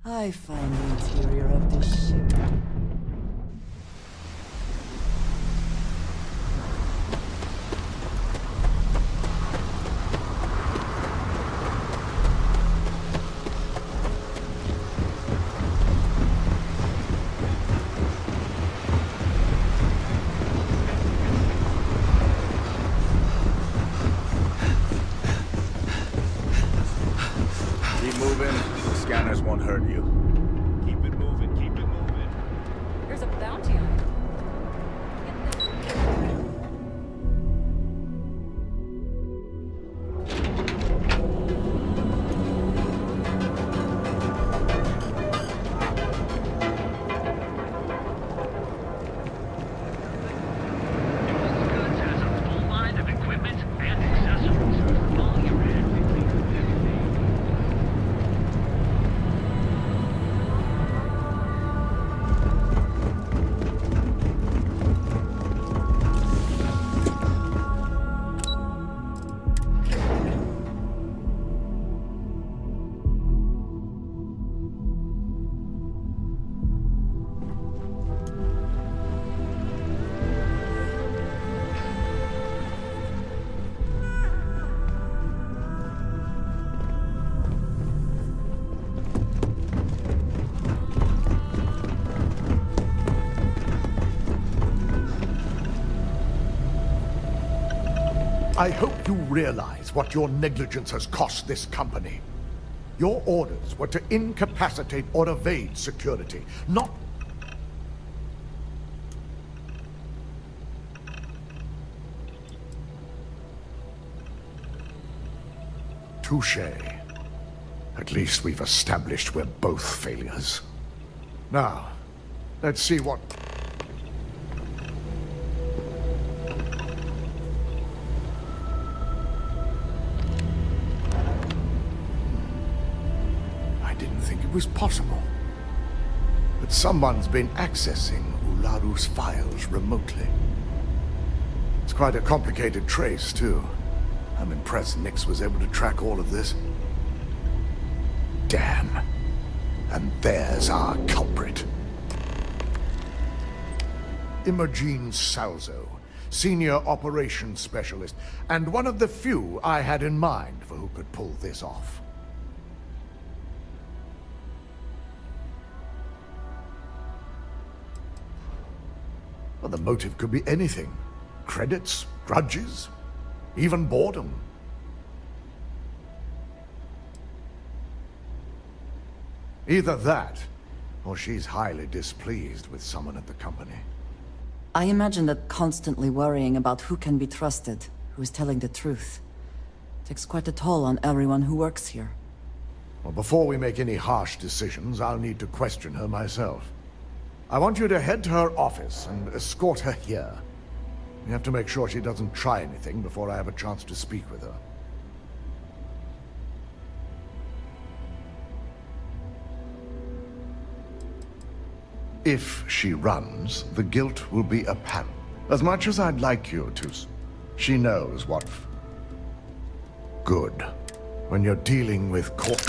I find the interior of this ship. Keep moving. The scanners won't hurt you. Keep I hope you realize what your negligence has cost this company. Your orders were to incapacitate or evade security, not... Touché. At least we've established we're both failures. Now, let's see what... I didn't think it was possible. But someone's been accessing Ularu's files remotely. It's quite a complicated trace, too. I'm impressed Nix was able to track all of this. Damn. And there's our culprit. Imogene Salzo, Senior Operations Specialist, and one of the few I had in mind for who could pull this off. Well, the motive could be anything. Credits, grudges, even boredom. Either that, or she's highly displeased with someone at the company. I imagine that constantly worrying about who can be trusted, who is telling the truth, takes quite a toll on everyone who works here. Well, before we make any harsh decisions, I'll need to question her myself. I want you to head to her office and escort her here. You have to make sure she doesn't try anything before I have a chance to speak with her. If she runs, the guilt will be apparent. As much as I'd like you to, she knows what good. When you're dealing with corp...